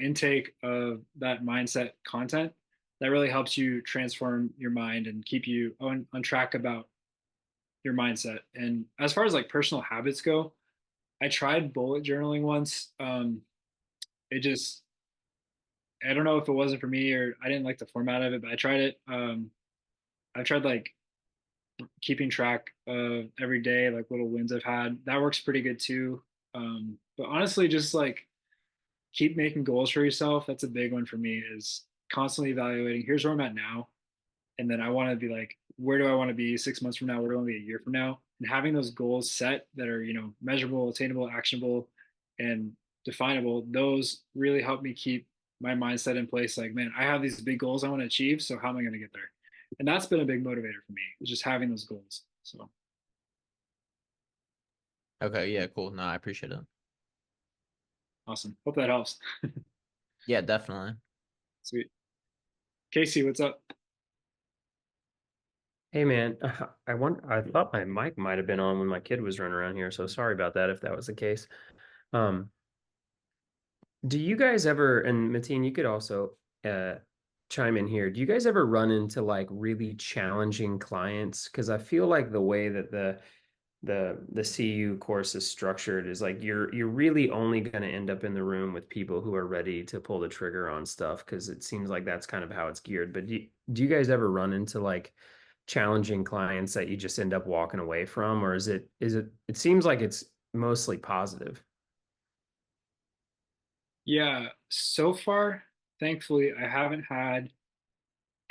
intake of that mindset content that really helps you transform your mind and keep you on track about your mindset. And as far as like personal habits go, I tried bullet journaling once. It just, I don't know if it wasn't for me or I didn't like the format of it, but I tried it. I tried like keeping track of every day, like little wins I've had. That works pretty good too. But honestly, just like keep making goals for yourself. That's a big one for me is constantly evaluating. Here's where I'm at now. and then I want to be like, where do I want to be 6 months from now? Where do I want to be a year from now? And having those goals set that are, measurable, attainable, actionable, and definable, those really help me keep my mindset in place. Like, man, I have these big goals I want to achieve. So how am I going to get there? And that's been a big motivator for me, is just having those goals. So Okay, yeah, cool. No, I appreciate it. awesome. Hope that helps. Yeah, definitely. Sweet. Casey, what's up? Hey man, I thought my mic might have been on when my kid was running around here, so sorry about that if that was the case. Um, do you guys ever, and Mateen, you could also uh chime in here. Do you guys ever run into like really challenging clients? Because I feel like the way that the CU course is structured is like you're really only going to end up in the room with people who are ready to pull the trigger on stuff because it seems like that's kind of how it's geared. But do you guys ever run into like challenging clients that you just end up walking away from, or it seems like it's mostly positive? Yeah, so far, thankfully, I haven't had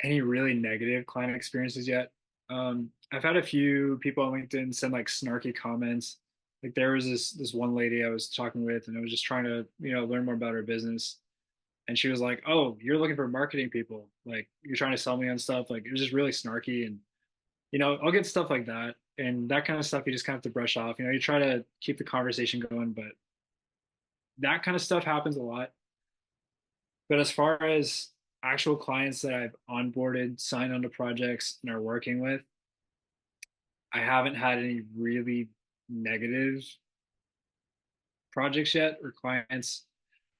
any really negative client experiences yet. I've had a few people on LinkedIn send like snarky comments. Like there was this one lady I was talking with, and I was just trying to learn more about her business, and she was like, "Oh, you're looking for marketing people? Like you're trying to sell me on stuff?" Like it was just really snarky, and I'll get stuff like that, and that kind of stuff you just kind of have to brush off. You try to keep the conversation going, but that kind of stuff happens a lot. But as far as actual clients that I've onboarded, signed onto projects, and are working with, I haven't had any really negative projects yet or clients.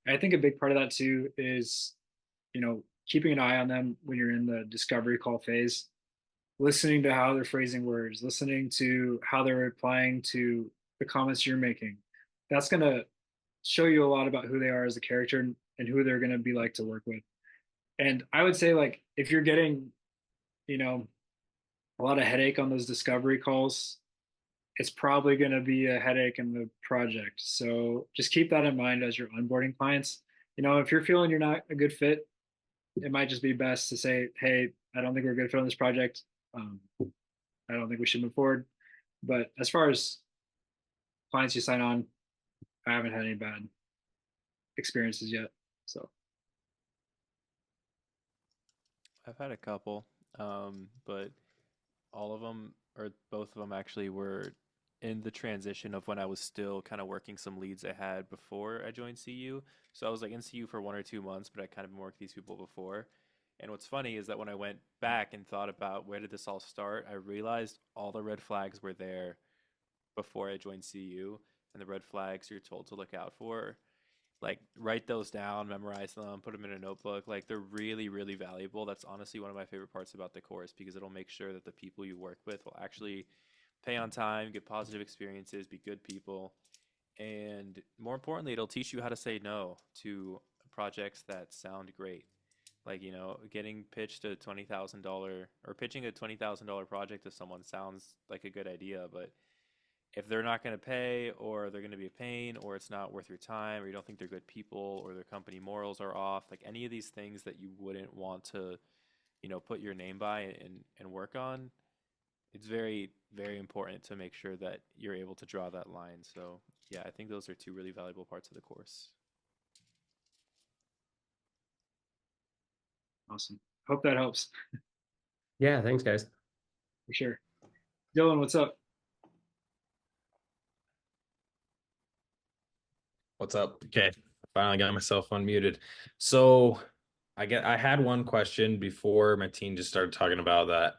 I think a big part of that too is, keeping an eye on them when you're in the discovery call phase, listening to how they're phrasing words, listening to how they're replying to the comments you're making. That's going to show you a lot about who they are as a character and who they're going to be like to work with. And I would say, like, if you're getting, you know, a lot of headache on those discovery calls, it's probably going to be a headache in the project. So just keep that in mind as you're onboarding clients. If you're feeling you're not a good fit, it might just be best to say, hey, I don't think we're a good fit on this project. I don't think we should move forward. But as far as clients you sign on, I haven't had any bad experiences yet. So I've had a couple, but all of them, or both of them actually, were in the transition of when I was still kind of working some leads I had before I joined CU. So I was like in CU for 1 or 2 months, but I kind of been working with these people before. And what's funny is that when I went back and thought about where did this all start, I realized all the red flags were there before I joined CU, and the red flags you're told to look out for, like write those down, memorize them, put them in a notebook. Like they're really, really valuable. That's honestly one of my favorite parts about the course because it'll make sure that the people you work with will actually pay on time, get positive experiences, be good people. And more importantly, it'll teach you how to say no to projects that sound great. Like, getting pitched a $20,000 or pitching a $20,000 project to someone sounds like a good idea, but if they're not going to pay or they're going to be a pain or it's not worth your time or you don't think they're good people or their company morals are off, like any of these things that you wouldn't want to, put your name by and work on, it's very, very important to make sure that you're able to draw that line. So, yeah, I think those are two really valuable parts of the course. awesome. Hope that helps Yeah, thanks guys. for sure. Dylan, what's up? What's up? Okay, finally got myself unmuted. So I had one question before my team just started talking about that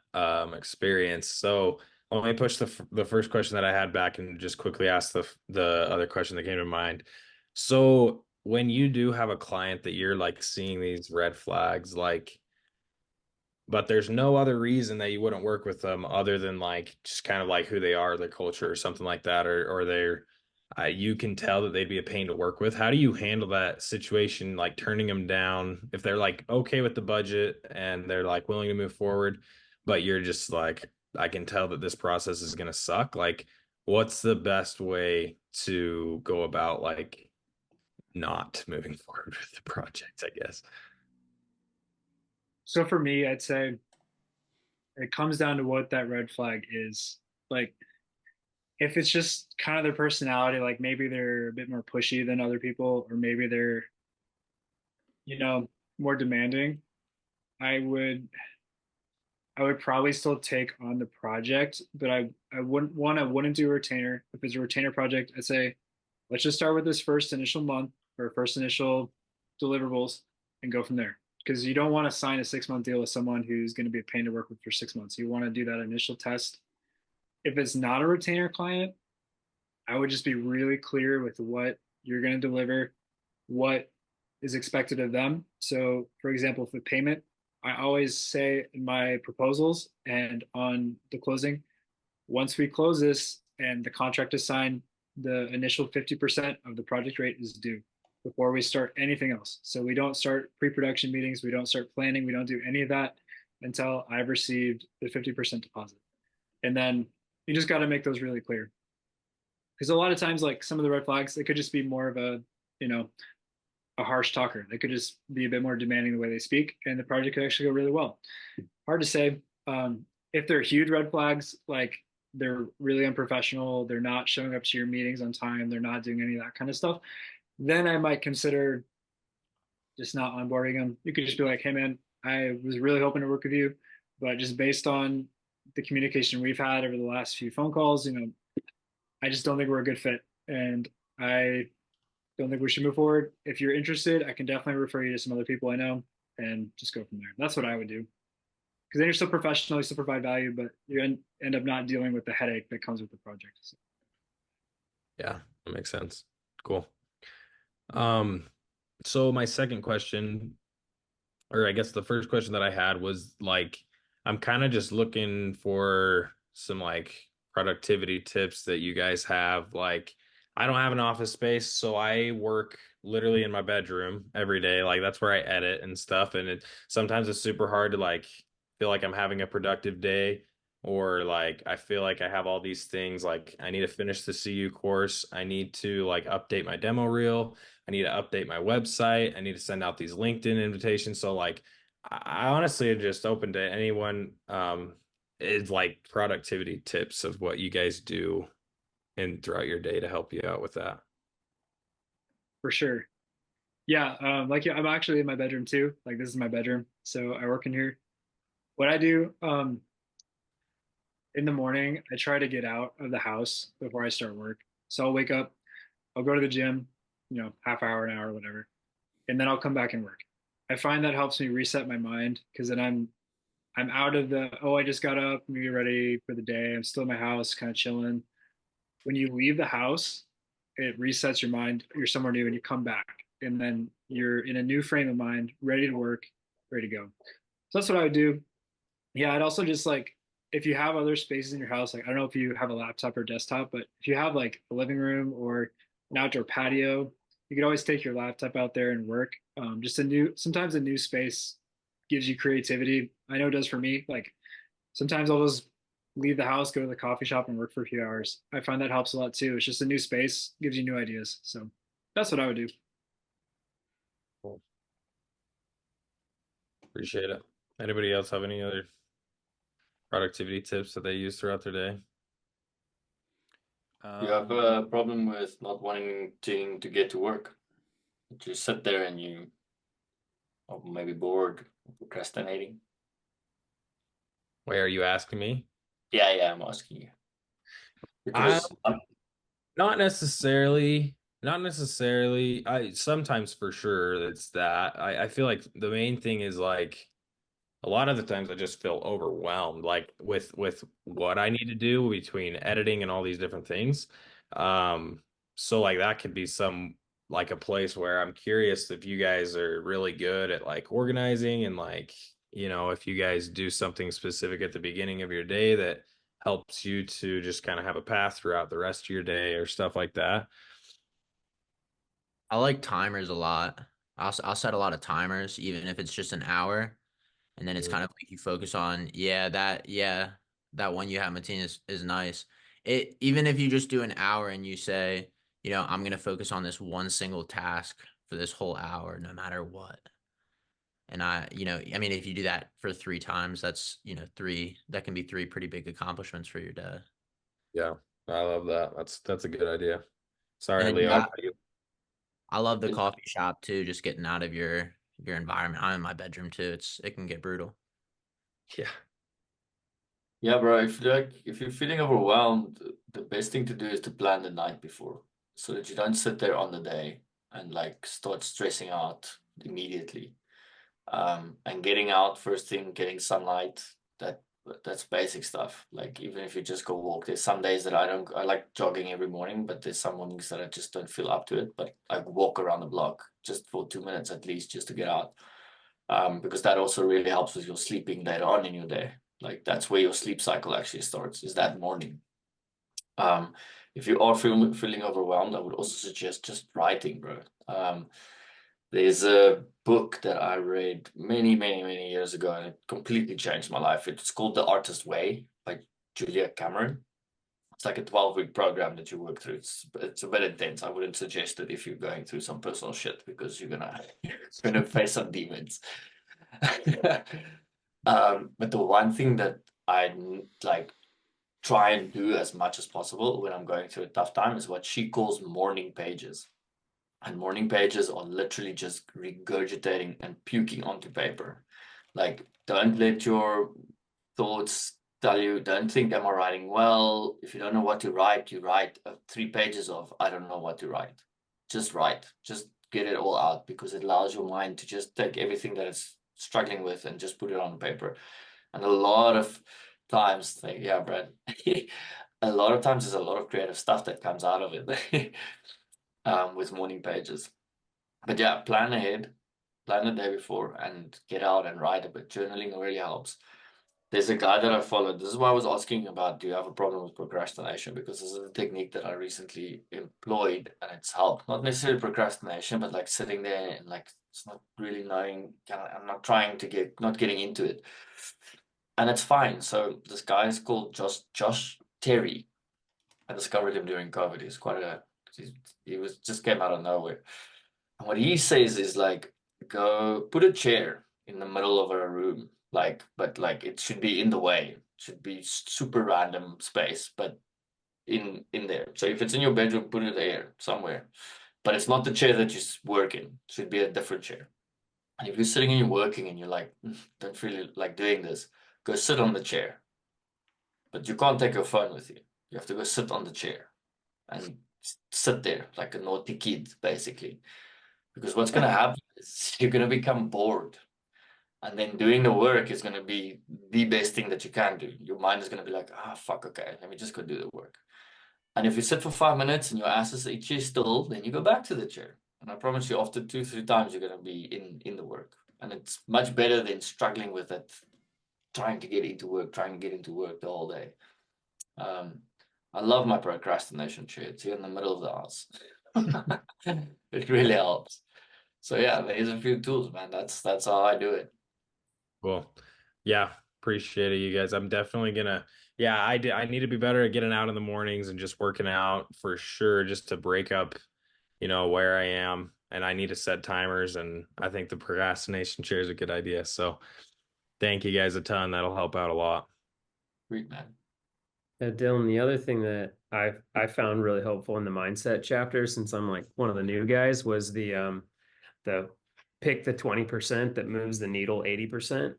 experience. So let me push the first question that I had back and just quickly ask the other question that came to mind. So when you do have a client that you're like seeing these red flags, like, but there's no other reason that you wouldn't work with them other than like just kind of like who they are, their culture or something like that, or they're you can tell that they'd be a pain to work with. How do you handle that situation, like turning them down if they're like okay with the budget and they're like willing to move forward, but you're just like, I can tell that this process is going to suck. Like, what's the best way to go about like not moving forward with the project, I guess? So for me, I'd say It comes down to what that red flag is. Like, if it's just kind of their personality, like maybe they're a bit more pushy than other people, or maybe they're, you know, more demanding, I would I would probably still take on the project, but I wouldn't do a retainer. If it's a retainer project, I'd say let's just start with this first initial month or first initial deliverables and go from there. Because you don't want to sign a 6 month deal with someone who's going to be a pain to work with for 6 months. You want to do that initial test. If it's not a retainer client, I would just be really clear with what you're going to deliver, what is expected of them. So, for example, for payment, I always say in my proposals and on the closing, once we close this and the contract is signed, the initial 50% of the project rate is due before we start anything else. So we don't start pre-production meetings, we don't start planning, we don't do any of that until I've received the 50% deposit. And then you just got to make those really clear. Because a lot of times, like some of the red flags, they could just be more of a, you know, a harsh talker. They could just be a bit more demanding the way they speak, and the project could actually go really well. Hard to say. If they're huge red flags, like they're really unprofessional, they're not showing up to your meetings on time, they're not doing any of that kind of stuff, then I might consider just not onboarding them. You could just be like, hey man, I was really hoping to work with you, but just based on the communication we've had over the last few phone calls, you know, I just don't think we're a good fit, and I don't think we should move forward. If you're interested, I can definitely refer you to some other people I know and just go from there. That's what I would do. Because then you're still professional, you still provide value, but you end up not dealing with the headache that comes with the project. So. Yeah, that makes sense. Cool. So my second question, or I guess the first question that I had was like, I'm kind of just looking for some like productivity tips that you guys have. Like, I don't have an office space, so I work literally in my bedroom every day. Like that's where I edit and stuff. And sometimes it's super hard to like feel like I'm having a productive day, or like I feel like I have all these things. Like I need to finish the CU course. I need to like update my demo reel. I need to update my website. I need to send out these LinkedIn invitations. So like I honestly am just open to anyone is like productivity tips of what you guys do and throughout your day to help you out with that. For sure. Yeah, like yeah, I'm actually in my bedroom too. Like this is my bedroom, so I work in here. What I do in the morning, I try to get out of the house before I start work. So I'll wake up, I'll go to the gym, you know, half hour, an hour, whatever, and then I'll come back and work. I find that helps me reset my mind because then I'm out of the oh I just got up, I'm gonna get ready for the day. I'm still in my house, kind of chilling. When you leave the house, it resets your mind. You're somewhere new, and you come back, and then you're in a new frame of mind, ready to work, ready to go. So that's what I would do. Yeah, I'd also just like if you have other spaces in your house, like I don't know if you have a laptop or desktop, but if you have like a living room or an outdoor patio, you could always take your laptop out there and work. Just sometimes a new space gives you creativity. I know it does for me. Like sometimes I'll just leave the house, go to the coffee shop, and work for a few hours. I find that helps a lot too. It's just a new space, gives you new ideas. So that's what I would do. Cool. Appreciate it. Anybody else have any other productivity tips that they use throughout their day? You have a problem with not wanting to get to work. You sit there and you are maybe bored, procrastinating. Wait, are you asking me? Yeah, I'm asking you. Because Not necessarily. Not necessarily. I sometimes for sure it's that. I feel like the main thing is like a lot of the times I just feel overwhelmed like with what I need to do between editing and all these different things. So like that could be some like a place where I'm curious if you guys are really good at like organizing and like, you know, if you guys do something specific at the beginning of your day that helps you to just kind of have a path throughout the rest of your day or stuff like that. I like timers a lot. I'll set a lot of timers, even if it's just an hour. And then it's kind of like you focus on, that one you have, Mateen, is nice. It even if you just do an hour and you say, I'm gonna focus on this one single task for this whole hour, no matter what. And I, I mean, if you do that for 3 times, that's, that can be 3 pretty big accomplishments for your day. Yeah, I love that. That's a good idea. Sorry, And then, Leo. yeah, How about you? I love the coffee shop too, just getting out of your environment. I'm in my bedroom too. It can get brutal. Yeah. Yeah, bro. If you're feeling overwhelmed, the best thing to do is to plan the night before, so that you don't sit there on the day and like start stressing out immediately. And getting out first thing, getting sunlight, that that's basic stuff. Like even if you just go walk, there's some days that I like jogging every morning, but there's some mornings that I just don't feel up to it. But I walk around the block just for 2 minutes at least, just to get out. Because that also really helps with your sleeping later on in your day. Like that's where your sleep cycle actually starts, is that morning. If you are feeling overwhelmed, I would also suggest just writing, bro. There's a book that I read many, many, many years ago, and it completely changed my life. It's called The Artist Way by Julia Cameron. It's like a 12-week program that you work through. It's a bit intense. I wouldn't suggest it if you're going through some personal shit, because you're gonna face some demons. But the one thing that I like try and do as much as possible when I'm going through a tough time is what she calls morning pages. And morning pages are literally just regurgitating and puking onto paper. Like, don't let your thoughts tell you, don't think, am I writing well? If you don't know what to write, you write 3 pages of, I don't know what to write. Just write. Just get it all out, because it allows your mind to just take everything that it's struggling with and just put it on paper. And a lot of times, like, yeah, Brad, a lot of times there's a lot of creative stuff that comes out of it. With morning pages. But yeah, plan ahead, plan the day before, and get out and write a bit. Journaling really helps. There's a guy that I followed. This is why I was asking about, do you have a problem with procrastination? Because this is a technique that I recently employed, and it's helped. Not necessarily procrastination, but like sitting there and like it's not really knowing. I'm not trying to not getting into it, and it's fine. So this guy is called Josh Terry. I discovered him during COVID. He was just came out of nowhere. And what he says is like, go put a chair in the middle of a room, but like it should be in the way. It should be super random space, but in there. So if it's in your bedroom, put it there somewhere. But it's not the chair that you work in. It should be a different chair. And if you're sitting and you're working and you're like, don't really like doing this, go sit on the chair. But you can't take your phone with you. You have to go sit on the chair and sit there like a naughty kid, basically. Because what's going to happen is you're going to become bored. And then doing the work is going to be the best thing that you can do. Your mind is going to be like, fuck, okay, let me just go do the work. And if you sit for 5 minutes and your ass is itchy still, then you go back to the chair. And I promise you, after 2, 3 times, you're going to be in the work. And it's much better than struggling with it, trying to get into work the whole day. I love my procrastination chair. It's here in the middle of the house. It really helps. So yeah, there's a few tools, man. That's how I do it. Cool. Yeah, appreciate it, you guys. I'm definitely gonna. Yeah, I need to be better at getting out in the mornings and just working out for sure, just to break up, where I am. And I need to set timers. And I think the procrastination chair is a good idea. So thank you guys a ton. That'll help out a lot. Sweet, man. Dylan, the other thing that I found really helpful in the mindset chapter, since I'm like one of the new guys, was the pick the 20% that moves the needle 80%.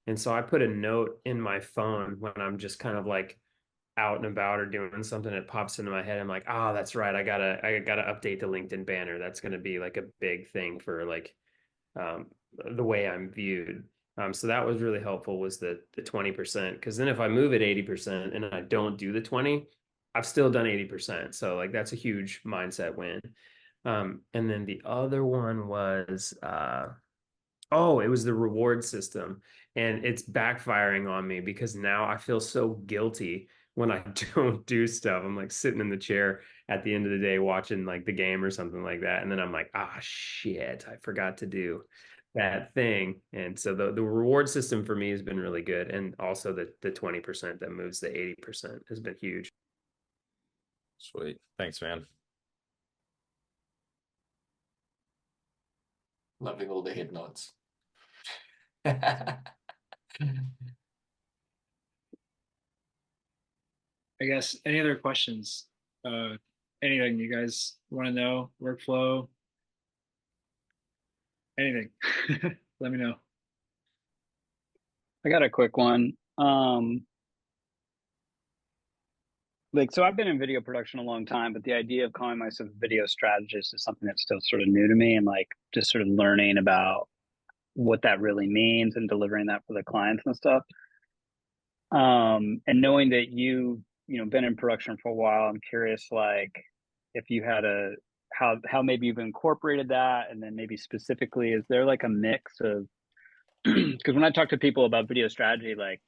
And so I put a note in my phone when I'm just kind of like out and about or doing something that pops into my head. I'm like, oh, that's right. I gotta update the LinkedIn banner. That's gonna be like a big thing for like um, the way I'm viewed. So that was really helpful, was the 20%. Because then if I move at 80% and I don't do the 20, I've still done 80%. So like that's a huge mindset win. And then the other one was it was the reward system. And it's backfiring on me because now I feel so guilty when I don't do stuff. I'm like sitting in the chair at the end of the day watching like the game or something like that. And then I'm like, shit, I forgot to do that thing. And so the reward system for me has been really good. And also the 20% that moves the 80% has been huge. Sweet. Thanks, man. Loving all the head nods. I guess any other questions? Anything you guys want to know? Workflow? Anything? Let me know. I got a quick one. Like, so I've been in video production a long time, but the idea of calling myself a video strategist is something that's still sort of new to me, and like just sort of learning about what that really means and delivering that for the clients and stuff. And knowing that you know been in production for a while, I'm curious like if you had a how maybe you've incorporated that, and then maybe specifically, is there like a mix of because when I talk to people about video strategy, like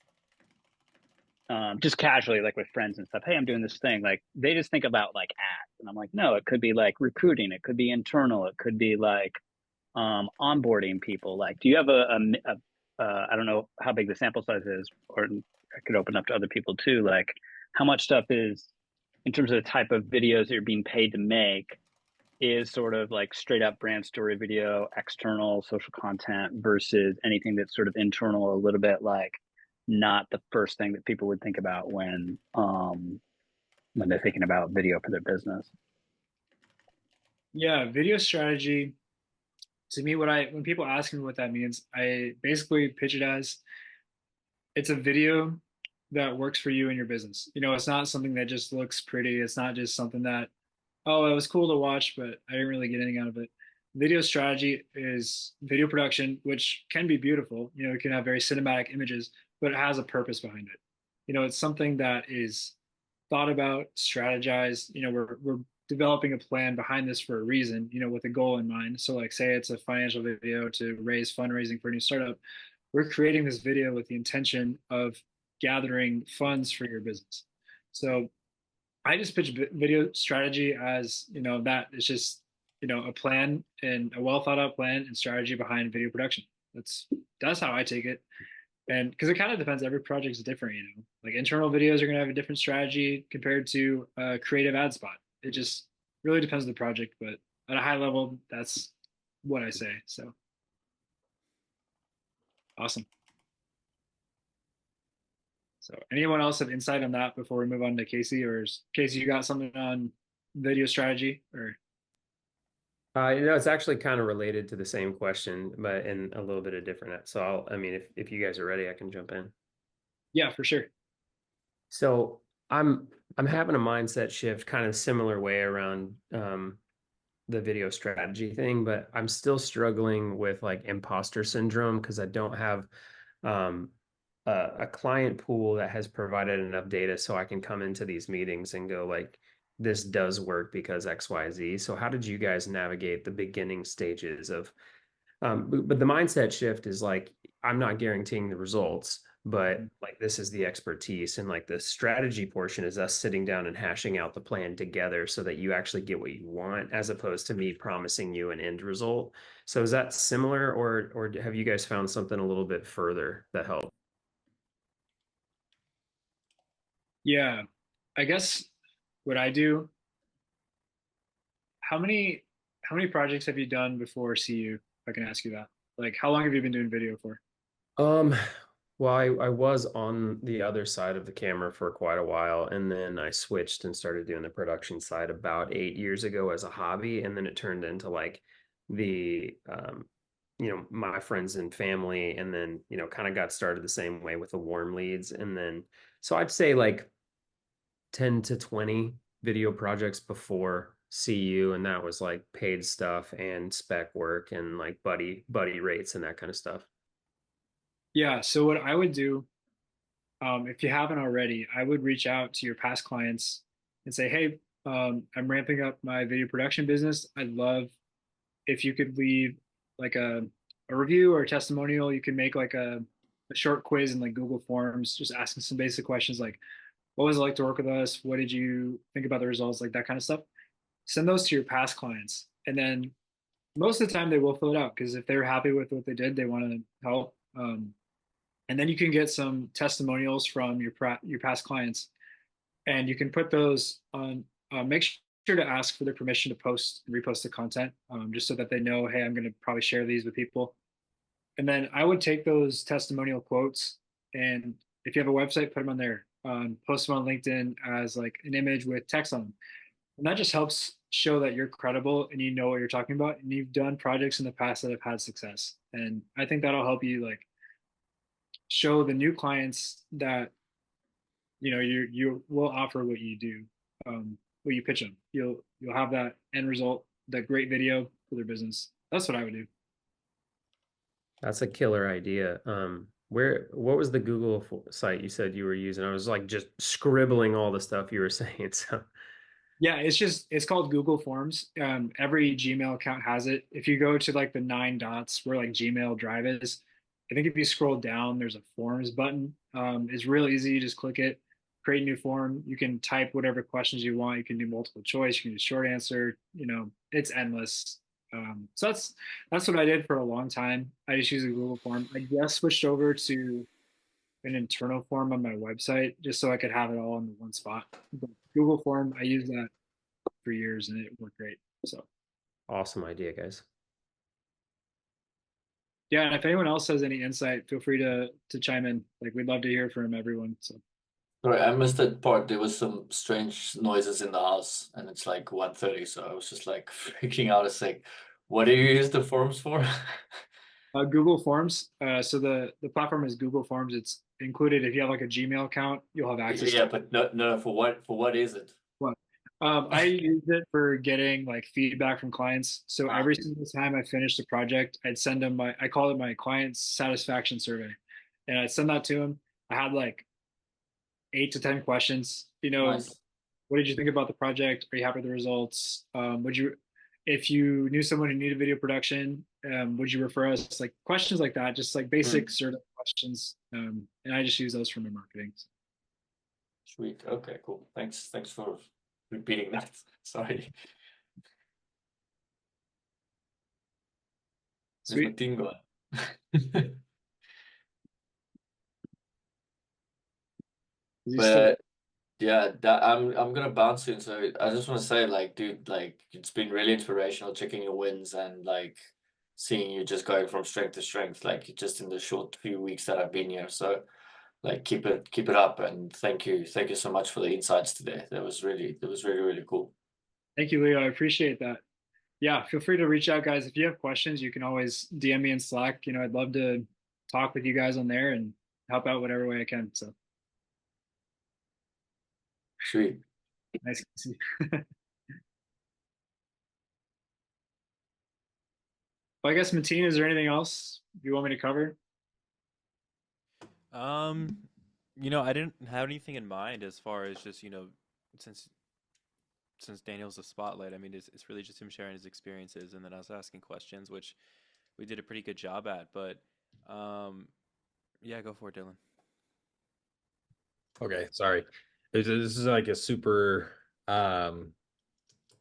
just casually, like with friends and stuff, hey, I'm doing this thing, like they just think about like ads, and I'm like, no, it could be like recruiting, it could be internal, it could be like onboarding people. Like, do you have I don't know how big the sample size is, or I could open up to other people too, like how much stuff is in terms of the type of videos that you're being paid to make is sort of like straight up brand story video, external social content versus anything that's sort of internal, a little bit like not the first thing that people would think about when they're thinking about video for their business. Yeah, video strategy. To me, when people ask me what that means, I basically pitch it as it's a video that works for you and your business. You know, it's not something that just looks pretty. It's not just something that, oh, it was cool to watch, but I didn't really get anything out of it. Video strategy is video production, which can be beautiful. You know, it can have very cinematic images, but it has a purpose behind it. You know, it's something that is thought about, strategized. You know, we're developing a plan behind this for a reason, you know, with a goal in mind. So like say it's a financial video to raise fundraising for a new startup. We're creating this video with the intention of gathering funds for your business. So I just pitch video strategy as, you know, that it's just, you know, a plan and a well thought out plan and strategy behind video production. That's how I take it. And because it kind of depends, every project is different, you know, like internal videos are going to have a different strategy compared to a creative ad spot. It just really depends on the project, but at a high level, that's what I say. So awesome. So anyone else have insight on that before we move on to Casey, or Casey, you got something on video strategy or? You know, it's actually kind of related to the same question, but in a little bit of different. So I mean, if you guys are ready, I can jump in. Yeah, for sure. So I'm having a mindset shift, kind of similar way around the video strategy thing, but I'm still struggling with like imposter syndrome because I don't have a client pool that has provided enough data so I can come into these meetings and go like, this does work because XYZ. So how did you guys navigate the beginning stages of but the mindset shift is like, I'm not guaranteeing the results, but like this is the expertise, and like the strategy portion is us sitting down and hashing out the plan together so that you actually get what you want, as opposed to me promising you an end result. So is that similar, or have you guys found something a little bit further that helped? Yeah, I guess what I do, how many projects have you done before CU? If I can ask you that. Like how long have you been doing video for? Um, well, I was on the other side of the camera for quite a while, and then I switched and started doing the production side about 8 years ago as a hobby, and then it turned into like the you know, my friends and family, and then, you know, kind of got started the same way with the warm leads. And then so I'd say like 10 to 20 video projects before CU, and that was like paid stuff and spec work and like buddy rates and that kind of stuff. Yeah, so what I would do, if you haven't already, I would reach out to your past clients and say, hey, I'm ramping up my video production business. I'd love if you could leave like a review or a testimonial. You can make like a short quiz in like Google Forms, just asking some basic questions like, what was it like to work with us? What did you think about the results? Like that kind of stuff. Send those to your past clients. And then most of the time they will fill it out because if they're happy with what they did, they want to help. And then you can get some testimonials from your past clients, and you can put those on. Make sure to ask for their permission to post and repost the content, just so that they know, hey, I'm going to probably share these with people. And then I would take those testimonial quotes, and if you have a website, put them on there. Post them on LinkedIn as like an image with text on them. And that just helps show that you're credible and you know what you're talking about and you've done projects in the past that have had success. And I think that'll help you like show the new clients that you will offer what you do, what you pitch them. You'll have that end result, that great video for their business. That's what I would do. That's a killer idea. What was the Google site you said you were using? I was like just scribbling all the stuff you were saying. So Yeah, it's called Google Forms. Every Gmail account has it. If you go to like the 9 dots where like Gmail Drive is, I think if you scroll down, there's a Forms button. It's real easy. You just click it, create a new form. You can type whatever questions you want. You can do multiple choice. You can do short answer. It's endless. So that's what I did for a long time. I just use a Google form. I just switched over to an internal form on my website just so I could have it all in the one spot. But Google form, I used that for years and it worked great. So awesome idea, guys. yeah, and if anyone else has any insight, feel free to chime in. Like we'd love to hear from everyone. So Sorry, I missed that part. There was some strange noises in the house, and it's like 1:30, so I was just like freaking out. It's like, what do you use the forms for? Google Forms. So the platform is Google Forms. It's included if you have like a Gmail account, you'll have access Yeah, to but no, for what is it? what. I use it for getting like feedback from clients. So every single time I finished a project, I'd send them I call it my client satisfaction survey, and I'd send that to them. I had like 8 to 10 questions. Nice. What did you think about the project? Are you happy with the results? If you knew someone who needed video production, would you refer us? Like questions like that, just like basic survey questions. And I just use those for my marketing. Sweet. Okay, cool. Thanks for repeating that. Sorry. There's my Sweet. team going. But yeah, I'm gonna bounce soon. So I just want to say, like, dude, like, it's been really inspirational checking your wins and like seeing you just going from strength to strength, like just in the short few weeks that I've been here. So like keep it up, and thank you so much for the insights today. That was really cool. Thank you, Leo. I appreciate that. Yeah, feel free to reach out, guys. If you have questions, you can always DM me in Slack. I'd love to talk with you guys on there and help out whatever way I can. So Sweet. nice to see you. Well, I guess Mateen, is there anything else you want me to cover? I didn't have anything in mind as far as just, since Daniel's a spotlight, I mean, it's really just him sharing his experiences and then us asking questions, which we did a pretty good job at. But yeah, go for it, Dylan. Okay, sorry. This is like a super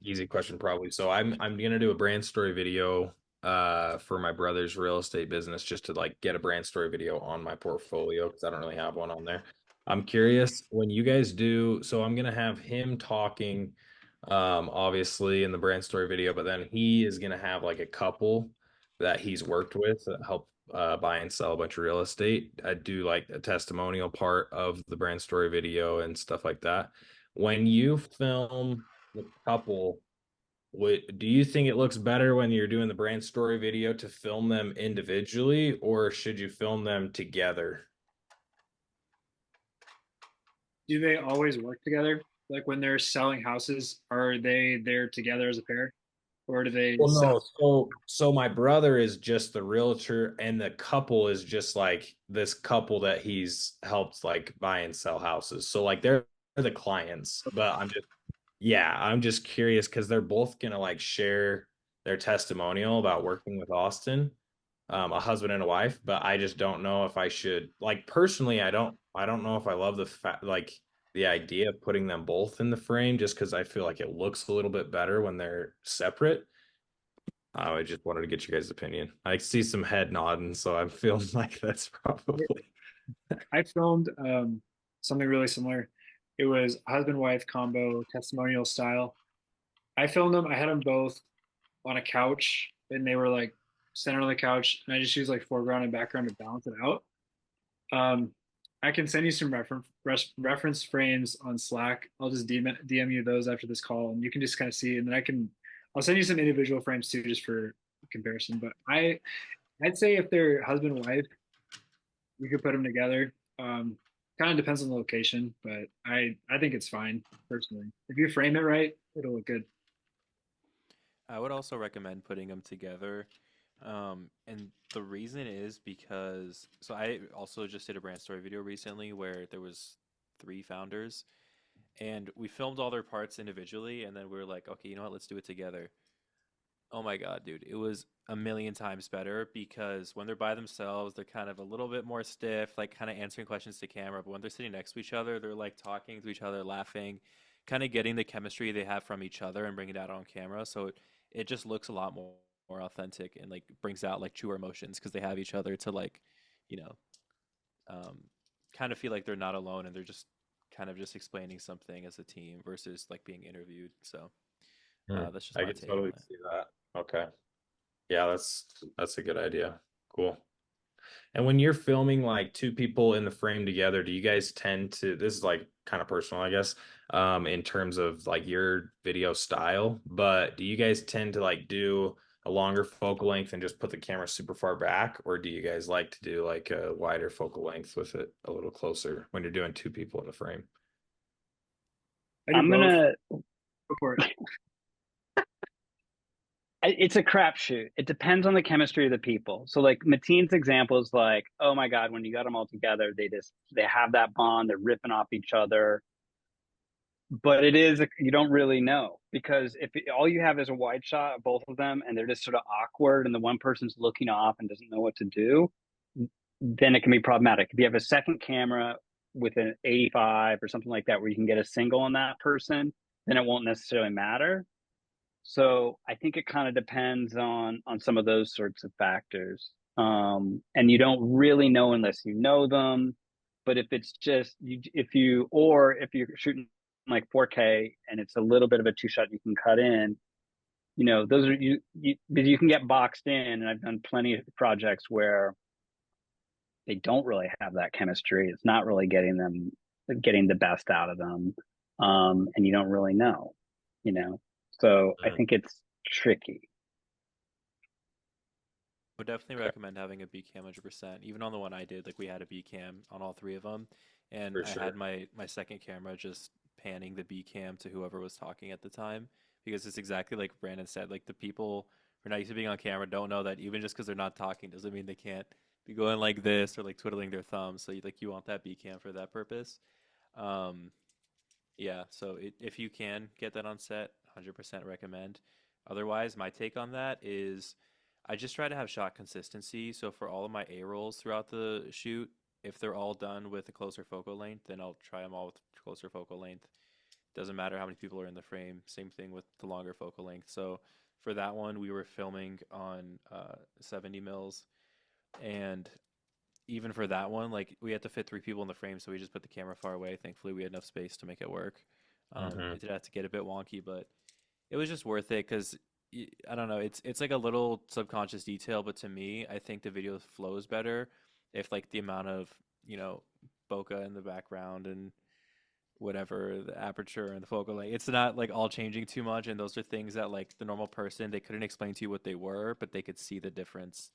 easy question probably. So I'm gonna do a brand story video for my brother's real estate business just to like get a brand story video on my portfolio because I don't really have one on there. I'm curious when you guys do, so I'm gonna have him talking obviously in the brand story video, but then he is gonna have like a couple that he's worked with that help buy and sell a bunch of real estate. I do like a testimonial part of the brand story video and stuff like that. When you film the couple, do you think it looks better when you're doing the brand story video to film them individually, or should you film them together? Do they always work together? Like when they're selling houses, are they there together as a pair? Or do they Well, sell? no. So my brother is just the realtor, and the couple is just like this couple that he's helped like buy and sell houses. So like they're the clients, but I'm just curious because they're both gonna like share their testimonial about working with Austin, a husband and a wife. But I just don't know if I should like personally. I don't know if I love the fact like the idea of putting them both in the frame just because I feel like it looks a little bit better when they're separate. I just wanted to get your guys' opinion. I see some head nodding, so I'm feeling like that's probably. I filmed something really similar. It was husband-wife combo testimonial style. I filmed them. I had them both on a couch, and they were like center on the couch, and I just use like foreground and background to balance it out. Um, I can send you some reference frames on Slack. I'll just DM you those after this call, and you can just kind of see. And then I'll send you some individual frames too, just for comparison. But I'd say if they're husband and wife, you could put them together. Kind of depends on the location, but I think it's fine personally. If you frame it right, it'll look good. I would also recommend putting them together. And the reason is because, so I also just did a brand story video recently where there was three founders and we filmed all their parts individually and then we were like, okay, you know what, let's do it together. Oh my God, dude, it was a million times better because when they're by themselves, they're kind of a little bit more stiff, like kind of answering questions to camera. But when they're sitting next to each other, they're like talking to each other, laughing, kind of getting the chemistry they have from each other and bringing it out on camera. So it just looks a lot more authentic and like brings out like truer emotions because they have each other to like, you know, um, kind of feel like they're not alone and they're just kind of just explaining something as a team versus like being interviewed. So that's just I my can take on totally it. see that. Okay. Yeah, that's a good idea. Cool. And when you're filming like two people in the frame together, do you guys tend to, this is like kind of personal, I guess, in terms of like your video style, but do you guys tend to like do a longer focal length and just put the camera super far back, or do you guys like to do like a wider focal length with it a little closer when you're doing two people in the frame? I do I'm both. gonna. Go for it. It's a crapshoot. It depends on the chemistry of the people. So like Mateen's example is like, oh my God, when you got them all together, they have that bond. They're ripping off each other. But you don't really know because if all you have is a wide shot of both of them and they're just sort of awkward and the one person's looking off and doesn't know what to do, then it can be problematic. If you have a second camera with an 85 or something like that where you can get a single on that person, then it won't necessarily matter. So I think it kind of depends on some of those sorts of factors. And you don't really know unless you know them. But if it's just if you're shooting like 4K and it's a little bit of a two shot you can cut in, those are because you can get boxed in. And I've done plenty of projects where they don't really have that chemistry. It's not really getting the best out of them, and you don't really know, you know. So I think it's tricky. Would definitely Okay, recommend having a B cam 100%. Even on the one I did, like we had a B cam on all three of them, and for I had sure. my second camera just panning the B cam to whoever was talking at the time because it's exactly like Brandon said. Like the people who are not used to being on camera don't know that even just because they're not talking doesn't mean they can't be going like this or like twiddling their thumbs. So you want that B cam for that purpose. Um, yeah, so if you can get that on set, 100% recommend. Otherwise, my take on that is I just try to have shot consistency. So for all of my A rolls throughout the shoot, if they're all done with a closer focal length, then I'll try them all with closer focal length. Doesn't matter how many people are in the frame. Same thing with the longer focal length. So for that one, we were filming on 70 mils, and even for that one, like we had to fit three people in the frame, so we just put the camera far away. Thankfully, we had enough space to make it work. Hmm. It did have to get a bit wonky, but it was just worth it because I don't know. It's like a little subconscious detail, but to me, I think the video flows better if like the amount of bokeh in the background and whatever the aperture and the focal length, it's not like all changing too much. And those are things that like the normal person they couldn't explain to you what they were, but they could see the difference.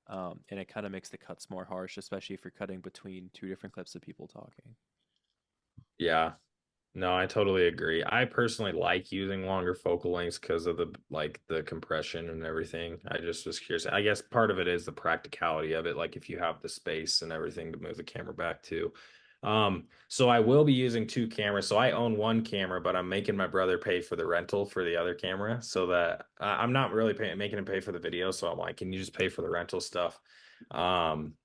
And it kind of makes the cuts more harsh, especially if you're cutting between two different clips of people talking. Yeah. No, I totally agree. I personally like using longer focal lengths because of the compression and everything. I just was curious. I guess part of it is the practicality of it, like if you have the space and everything to move the camera back to. So I will be using two cameras. So I own one camera, but I'm making my brother pay for the rental for the other camera so that I'm not really making him pay for the video. So I'm like, can you just pay for the rental stuff? Um,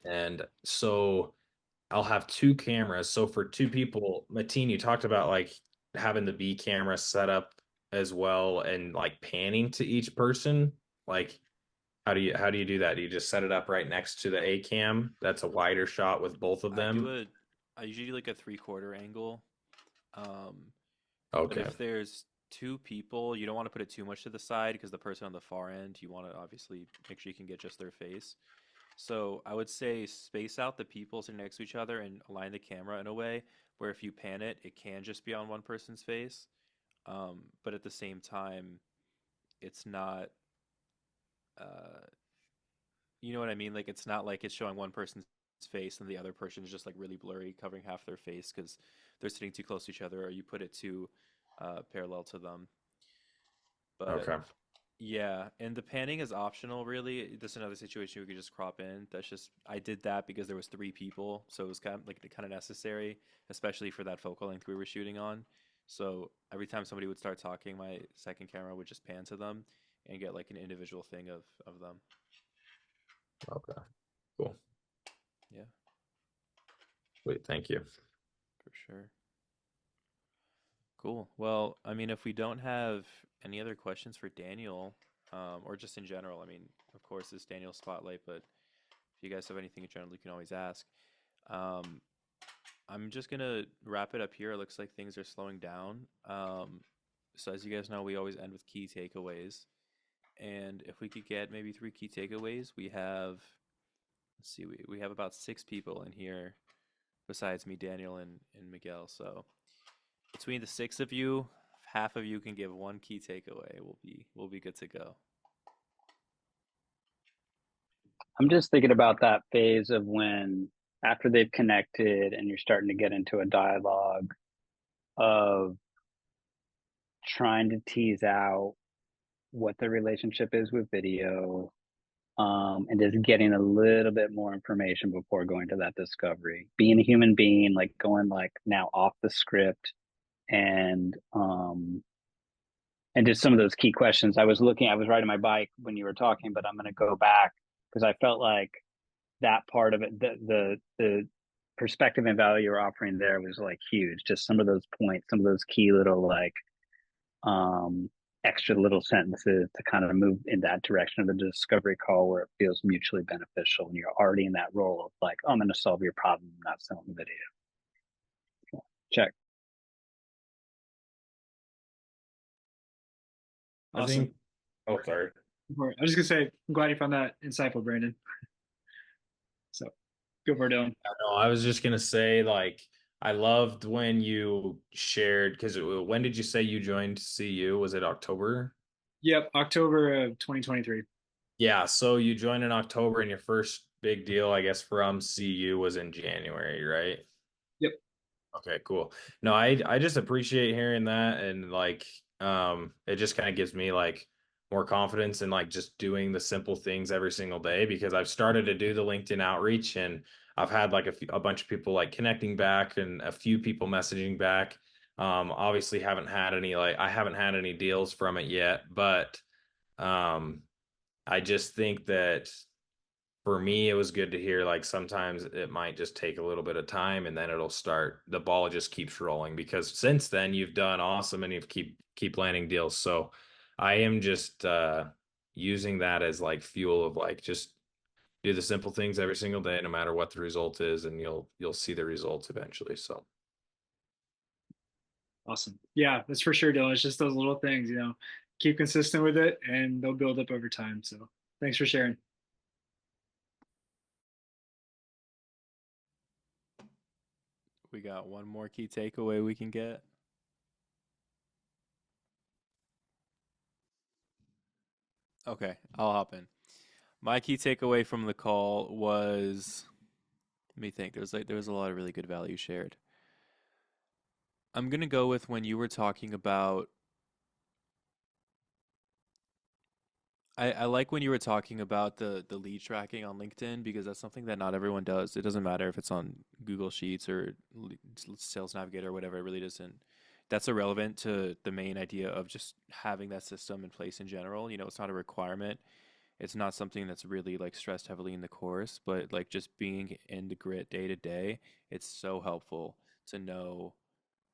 and so I'll have two cameras. So for two people, Mateen, you talked about like having the B camera set up as well and like panning to each person. Like how do you do that? Do you just set it up right next to the A cam? That's a wider shot with both of I do them. I usually do like a 3/4 angle. Um, but Okay. if there's two people, you don't want to put it too much to the side because the person on the far end, you want to obviously make sure you can get just their face. So I would say space out the people sitting next to each other and align the camera in a way where if you pan it, it can just be on one person's face. But at the same time, it's not, uh, you know what I mean? Like it's not like it's showing one person's face and the other person is just like really blurry, covering half their face because they're sitting too close to each other, or you put it too parallel to them. But Okay. yeah, and the panning is optional, really. This is another situation we could just crop in. That's just I did that because there was three people, so it was kind of necessary, especially for that focal length we were shooting on. So every time somebody would start talking, my second camera would just pan to them and get like an individual thing of them. Okay. Cool. Yeah, Wait, thank you. for sure. Cool. Well, I mean, if we don't have any other questions for Daniel, or just in general, I mean, of course, it's Daniel's spotlight, but if you guys have anything in general, you can always ask. Um, I'm just gonna wrap it up here. It looks like things are slowing down. So as you guys know, we always end with key takeaways. And if we could get maybe three key takeaways, we have, let's see, we have about six people in here besides me, Daniel, and Miguel. So between the six of you, half of you can give one key takeaway. We'll be good to go. I'm just thinking about that phase of when after they've connected and you're starting to get into a dialogue of trying to tease out what the relationship is with video, and just getting a little bit more information before going to that discovery. Being a human being, like going like now off the script and and just some of those key questions. I was riding my bike when you were talking, but I'm going to go back because I felt like that part of it, the perspective and value you're offering there was like huge. Just some of those points, some of those key little like um extra little sentences to kind of move in that direction of the discovery call where it feels mutually beneficial and you're already in that role of like, oh, I'm going to solve your problem, not selling the video. Check. I Awesome. think. Oh, sorry. I was just gonna say, I'm glad you found that insightful, Brandon. So go for it, Dylan. No, I was just gonna say, like, I loved when you shared because when did you say you joined CU? Was it October? Yep, October of 2023. Yeah, so you joined in October, and your first big deal, I guess, from CU was in January, right? Yep. Okay, cool. No, I just appreciate hearing that, and like it just kind of gives me like more confidence in like just doing the simple things every single day because I've started to do the LinkedIn outreach and I've had like a bunch of people like connecting back and a few people messaging back. Obviously I haven't had any deals from it yet, but um I just think that for me, it was good to hear like sometimes it might just take a little bit of time and then the ball just keeps rolling because since then you've done awesome and you've keep landing deals. So I am just using that as like fuel of like just do the simple things every single day, no matter what the result is, and you'll see the results eventually. So Awesome. Yeah, that's for sure, Dylan. It's just those little things, keep consistent with it and they'll build up over time. So thanks for sharing. We got one more key takeaway we can get. Okay, I'll hop in. My key takeaway from the call was, let me think. There was a lot of really good value shared. I'm gonna go with when you were talking about. I like when you were talking about the lead tracking on LinkedIn because that's something that not everyone does. It doesn't matter if it's on Google Sheets or Sales Navigator or whatever. It really doesn't. That's irrelevant to the main idea of just having that system in place in general. It's not a requirement. It's not something that's really like stressed heavily in the course, but like just being in the grit day to day, it's so helpful to know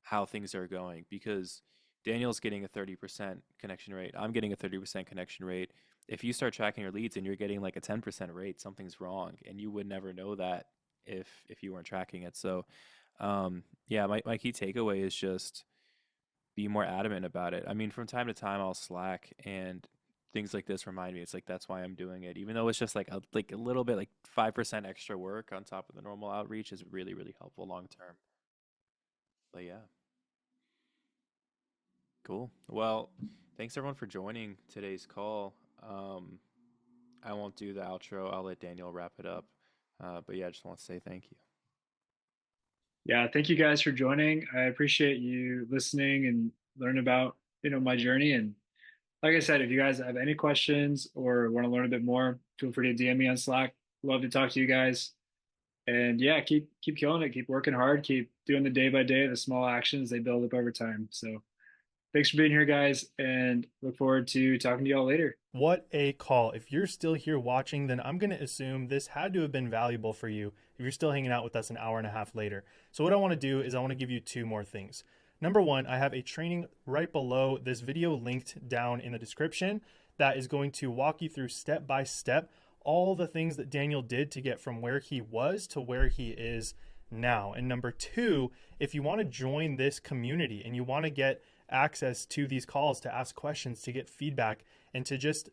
how things are going because Daniel's getting a 30% connection rate. I'm getting a 30% connection rate. If you start tracking your leads and you're getting like a 10% rate, something's wrong, and you would never know that if you weren't tracking it. So, yeah, my key takeaway is just be more adamant about it. I mean, from time to time I'll slack, and things like this remind me. It's like that's why I'm doing it, even though it's just like a little bit, like 5% extra work on top of the normal outreach is really really helpful long term. But yeah, cool. Well, thanks everyone for joining today's call. I won't do the outro. I'll let Daniel wrap it up. But yeah, I just want to say thank you. Yeah, thank you guys for joining. I appreciate you listening and learn about, my journey. And like I said, if you guys have any questions or want to learn a bit more, feel free to DM me on Slack. Love to talk to you guys. And yeah, keep killing it, keep working hard, keep doing the day by day, the small actions, they build up over time. So thanks for being here, guys, and look forward to talking to y'all later. What a call. If you're still here watching, then I'm going to assume this had to have been valuable for you if you're still hanging out with us an hour and a half later. So what I want to do is I want to give you two more things. Number one, I have a training right below this video linked down in the description that is going to walk you through step by step all the things that Daniel did to get from where he was to where he is now. And number two, if you want to join this community and you want to get access to these calls, to ask questions, to get feedback, and to just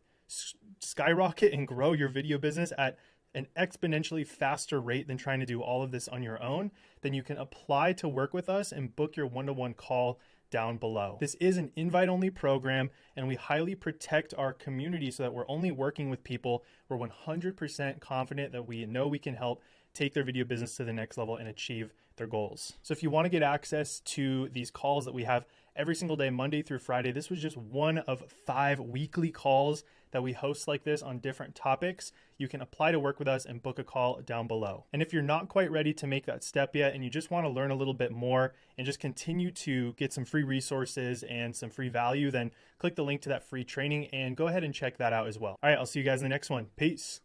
skyrocket and grow your video business at an exponentially faster rate than trying to do all of this on your own, then you can apply to work with us and book your one-to-one call down below. This is an invite-only program, and we highly protect our community so that we're only working with people we're 100% confident that we know we can help take their video business to the next level and achieve their goals. So if you want to get access to these calls that we have every single day, Monday through Friday, this was just one of 5 weekly calls that we host like this on different topics. You can apply to work with us and book a call down below. And if you're not quite ready to make that step yet and you just want to learn a little bit more and just continue to get some free resources and some free value, then click the link to that free training and go ahead and check that out as well. All right, I'll see you guys in the next one. Peace.